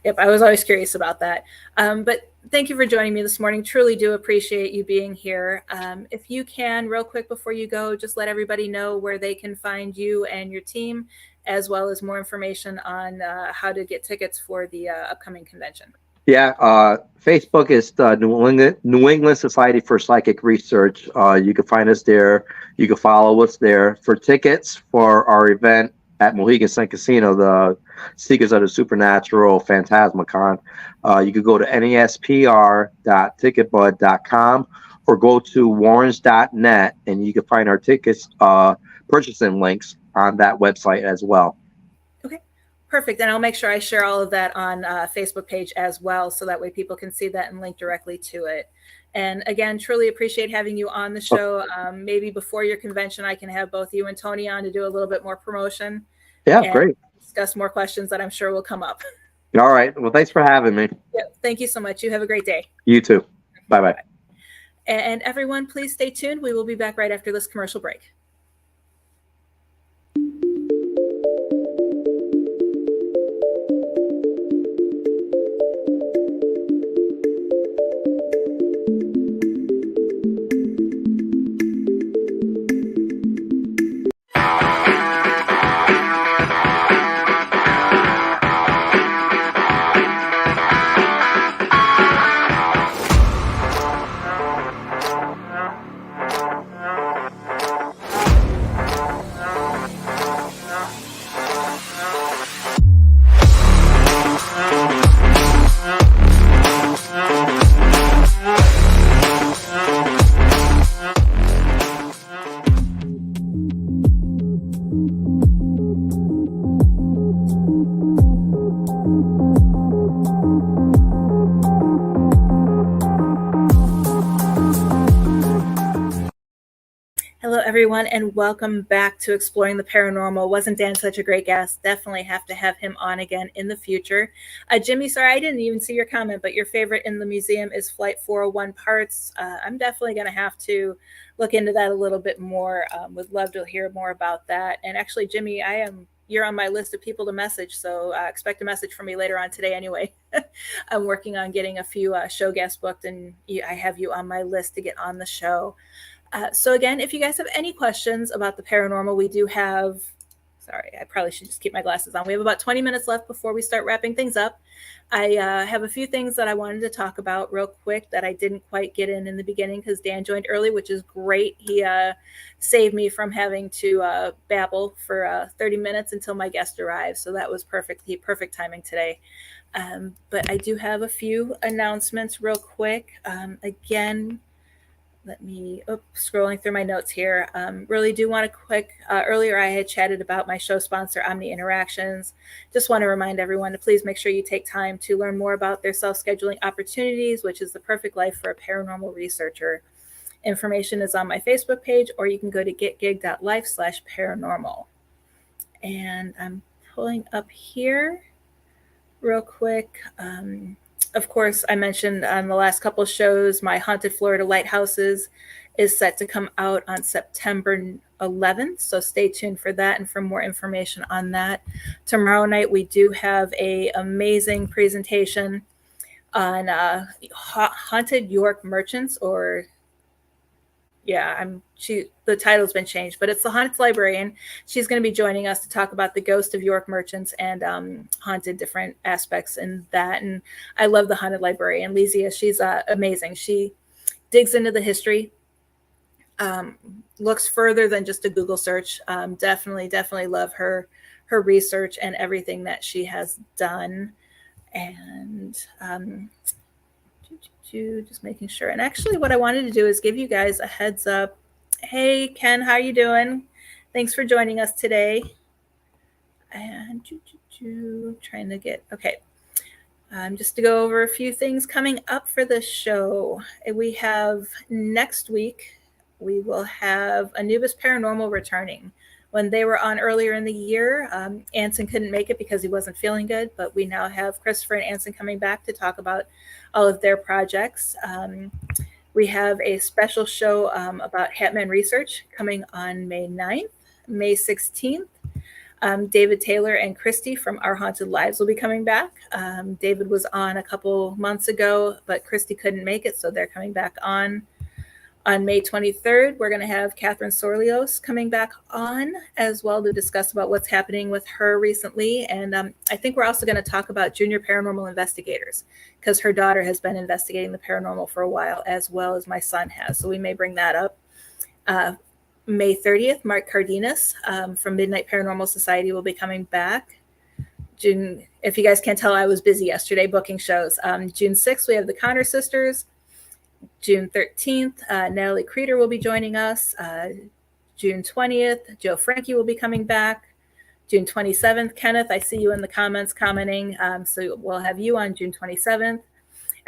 Yep. I was always curious about that. But thank you for joining me this morning. Truly do appreciate you being here. If you can, real quick before you go, just let everybody know where they can find you and your team, as well as more information on how to get tickets for the upcoming convention. Yeah. Facebook is the New England Society for Psychic Research. You can find us there. You can follow us there. For tickets for our event at Mohegan Sun Casino, the Seekers of the Supernatural Phantasmacon, you could go to nespr.ticketbud.com or go to warrens.net, and you can find our tickets purchasing links on that website as well. Okay, perfect. And I'll make sure I share all of that on Facebook page as well, so that way people can see that and link directly to it. And again, truly appreciate having you on the show. Maybe before your convention, I can have both you and Tony on to do a little bit more promotion. Yeah, great. Discuss more questions that I'm sure will come up. All right. Well, thanks for having me. Yeah, thank you so much. You have a great day. You too. Bye-bye. And everyone, please stay tuned. We will be back right after this commercial break. everyone, and welcome back to Exploring the Paranormal. Wasn't Dan such a great guest? Definitely have to have him on again in the future. Jimmy, sorry, I didn't even see your comment, but your favorite in the museum is Flight 401 parts. I'm definitely going to have to look into that a little bit more. Would love to hear more about that. And actually, Jimmy, you're on my list of people to message, so expect a message from me later on today anyway. I'm working on getting a few show guests booked, and I have you on my list to get on the show. So again, if you guys have any questions about the paranormal, we do have, sorry, I probably should just keep my glasses on. We have about 20 minutes left before we start wrapping things up. I have a few things that I wanted to talk about real quick that I didn't quite get in the beginning because Dan joined early, which is great. He saved me from having to babble for 30 minutes until my guest arrived. So that was perfect timing today. But I do have a few announcements real quick. Again, let me, scrolling through my notes here. Really do want to quick, earlier I had chatted about my show sponsor, Omni Interactions. Just want to remind everyone to please make sure you take time to learn more about their self-scheduling opportunities, which is the perfect life for a paranormal researcher. Information is on my Facebook page, or you can go to getgig.life/paranormal. And I'm pulling up here real quick. Of course, I mentioned on the last couple of shows, my Haunted Florida Lighthouses is set to come out on September 11th. So stay tuned for that and for more information on that. Tomorrow night, we do have an amazing presentation on Haunted York Merchants, or the title's been changed, but it's the Haunted Librarian. She's going to be joining us to talk about the Ghost of York Merchants and haunted different aspects in that. And I love the Haunted Librarian, Lesia. She's amazing. She digs into the history, looks further than just a Google search. Definitely love her research and everything that she has done. And just making sure. And actually what I wanted to do is give you guys a heads up. Hey, Ken, how are you doing? Thanks for joining us today. And trying to get, okay. Just to go over a few things coming up for the show. We have next week, we will have Anubis Paranormal returning. When they were on earlier in the year, Anson couldn't make it because he wasn't feeling good, but we now have Christopher and Anson coming back to talk about all of their projects. We have a special show about Hatman research coming on May 9th. May 16th, David Taylor and Christy from Our Haunted Lives will be coming back. David was on a couple months ago, but Christy couldn't make it, so they're coming back on. On May 23rd, we're going to have Catherine Sorlios coming back on as well to discuss about what's happening with her recently. And I think we're also going to talk about junior paranormal investigators because her daughter has been investigating the paranormal for a while, as well as my son has. So we may bring that up. May 30th, Mark Cardenas from Midnight Paranormal Society will be coming back. June, if you guys can't tell, I was busy yesterday booking shows. June 6th, we have the Connor sisters. June 13th, Natalie Creeder will be joining us. June 20th, Joe Frankie will be coming back. June 27th, Kenneth, I see you in the comments commenting. So we'll have you on June 27th.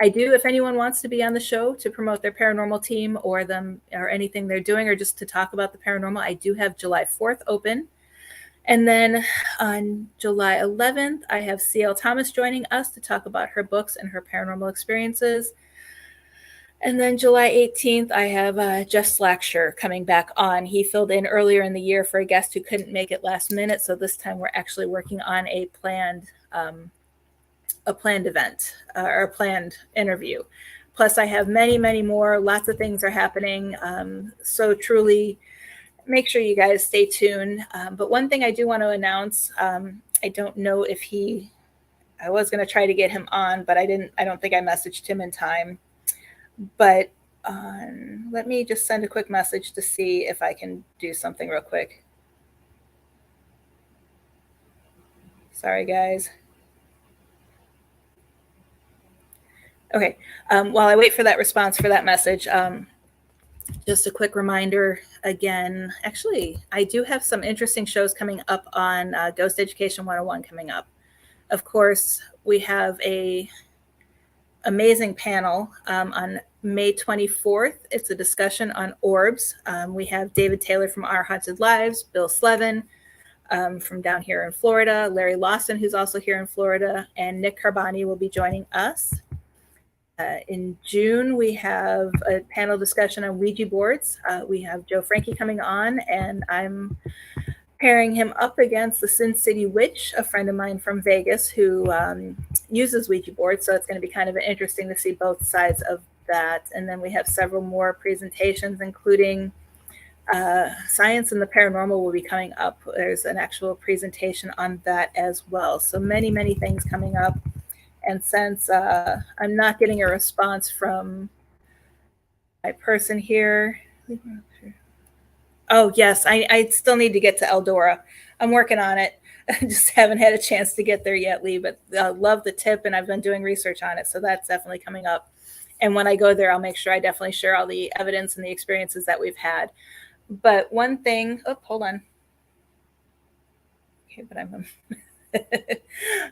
I do, if anyone wants to be on the show to promote their paranormal team or anything they're doing, or just to talk about the paranormal, I do have July 4th open. And then on July 11th, I have C.L. Thomas joining us to talk about her books and her paranormal experiences. And then July 18th, I have Jeff Slackshire coming back on. He filled in earlier in the year for a guest who couldn't make it last minute. So this time we're actually working on a planned event or a planned interview. Plus I have many, many more. Lots of things are happening. So truly make sure you guys stay tuned. But one thing I do want to announce, I don't know if I was going to try to get him on, but I don't think I messaged him in time. But let me just send a quick message to see if I can do something real quick. Sorry, guys. Okay. While I wait for that response for that message, just a quick reminder again. Actually, I do have some interesting shows coming up on Ghost Education 101 coming up. Of course, we have a amazing panel on May 24th, it's a discussion on orbs. We have David Taylor from Our Haunted Lives, Bill Slevin from down here in Florida, Larry Lawson, who's also here in Florida, and Nick Carboni will be joining us. In June, we have a panel discussion on Ouija boards. We have Joe Frankie coming on, and I'm pairing him up against the Sin City Witch, a friend of mine from Vegas who uses Ouija boards. So it's going to be kind of interesting to see both sides of that. And then we have several more presentations, including Science and the Paranormal will be coming up. There's an actual presentation on that as well. So many, many things coming up. And since I'm not getting a response from my person here, oh, yes, I still need to get to Eldora. I'm working on it. I just haven't had a chance to get there yet, Lee, but I love the tip, and I've been doing research on it, so that's definitely coming up. And when I go there, I'll make sure I definitely share all the evidence and the experiences that we've had. But one thing, oh, hold on. Okay, but I'm...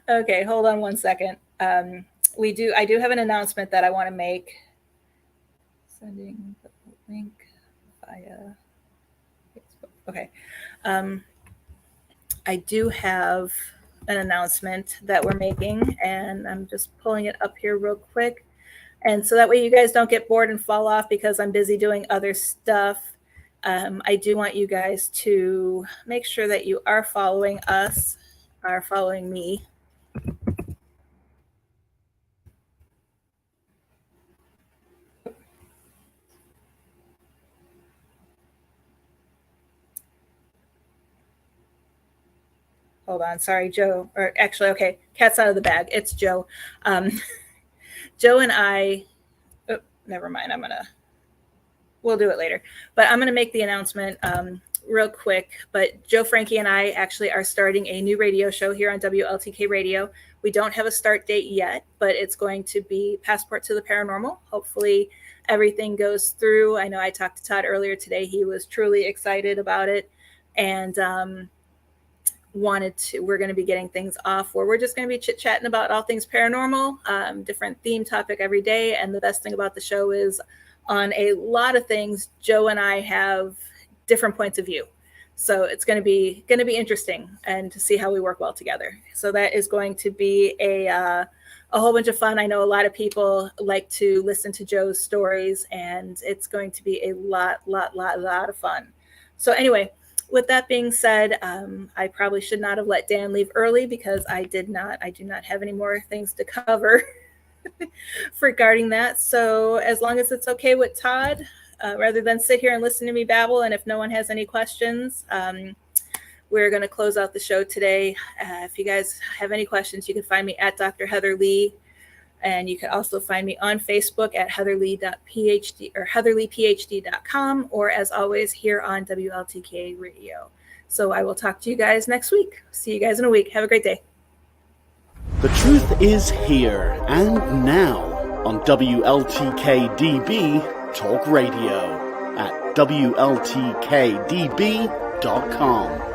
Okay, hold on one second. I do have an announcement that I want to make. Sending the link via Facebook. Okay. I do have an announcement that we're making, and I'm just pulling it up here real quick. And so that way you guys don't get bored and fall off because I'm busy doing other stuff. I do want you guys to make sure that you are following us, are following me. Hold on, sorry, Joe, or actually, okay, cat's out of the bag. It's Joe. Joe and I, oh, never mind, we'll do it later. But I'm gonna make the announcement real quick. But Joe Frankie and I actually are starting a new radio show here on WLTK Radio. We don't have a start date yet, but it's going to be Passport to the Paranormal. Hopefully everything goes through. I know I talked to Todd earlier today. He was truly excited about it. And we're going to be getting things off where we're just going to be chit-chatting about all things paranormal, different theme topic every day. And the best thing about the show is on a lot of things, Joe and I have different points of view. So it's going to be interesting and to see how we work well together. So that is going to be a whole bunch of fun. I know a lot of people like to listen to Joe's stories, and it's going to be a lot of fun. So anyway, with that being said, I probably should not have let Dan leave early because I do not have any more things to cover regarding that. So as long as it's okay with Todd, rather than sit here and listen to me babble, and if no one has any questions, we're going to close out the show today. If you guys have any questions, you can find me at Dr. Heather Lee. And you can also find me on Facebook at heatherlee.phd or heatherleephd.com, or as always here on WLTK Radio. So I will talk to you guys next week. See you guys in a week. Have a great day. The truth is here and now on WLTK-DB Talk Radio at WLTK-DB.com.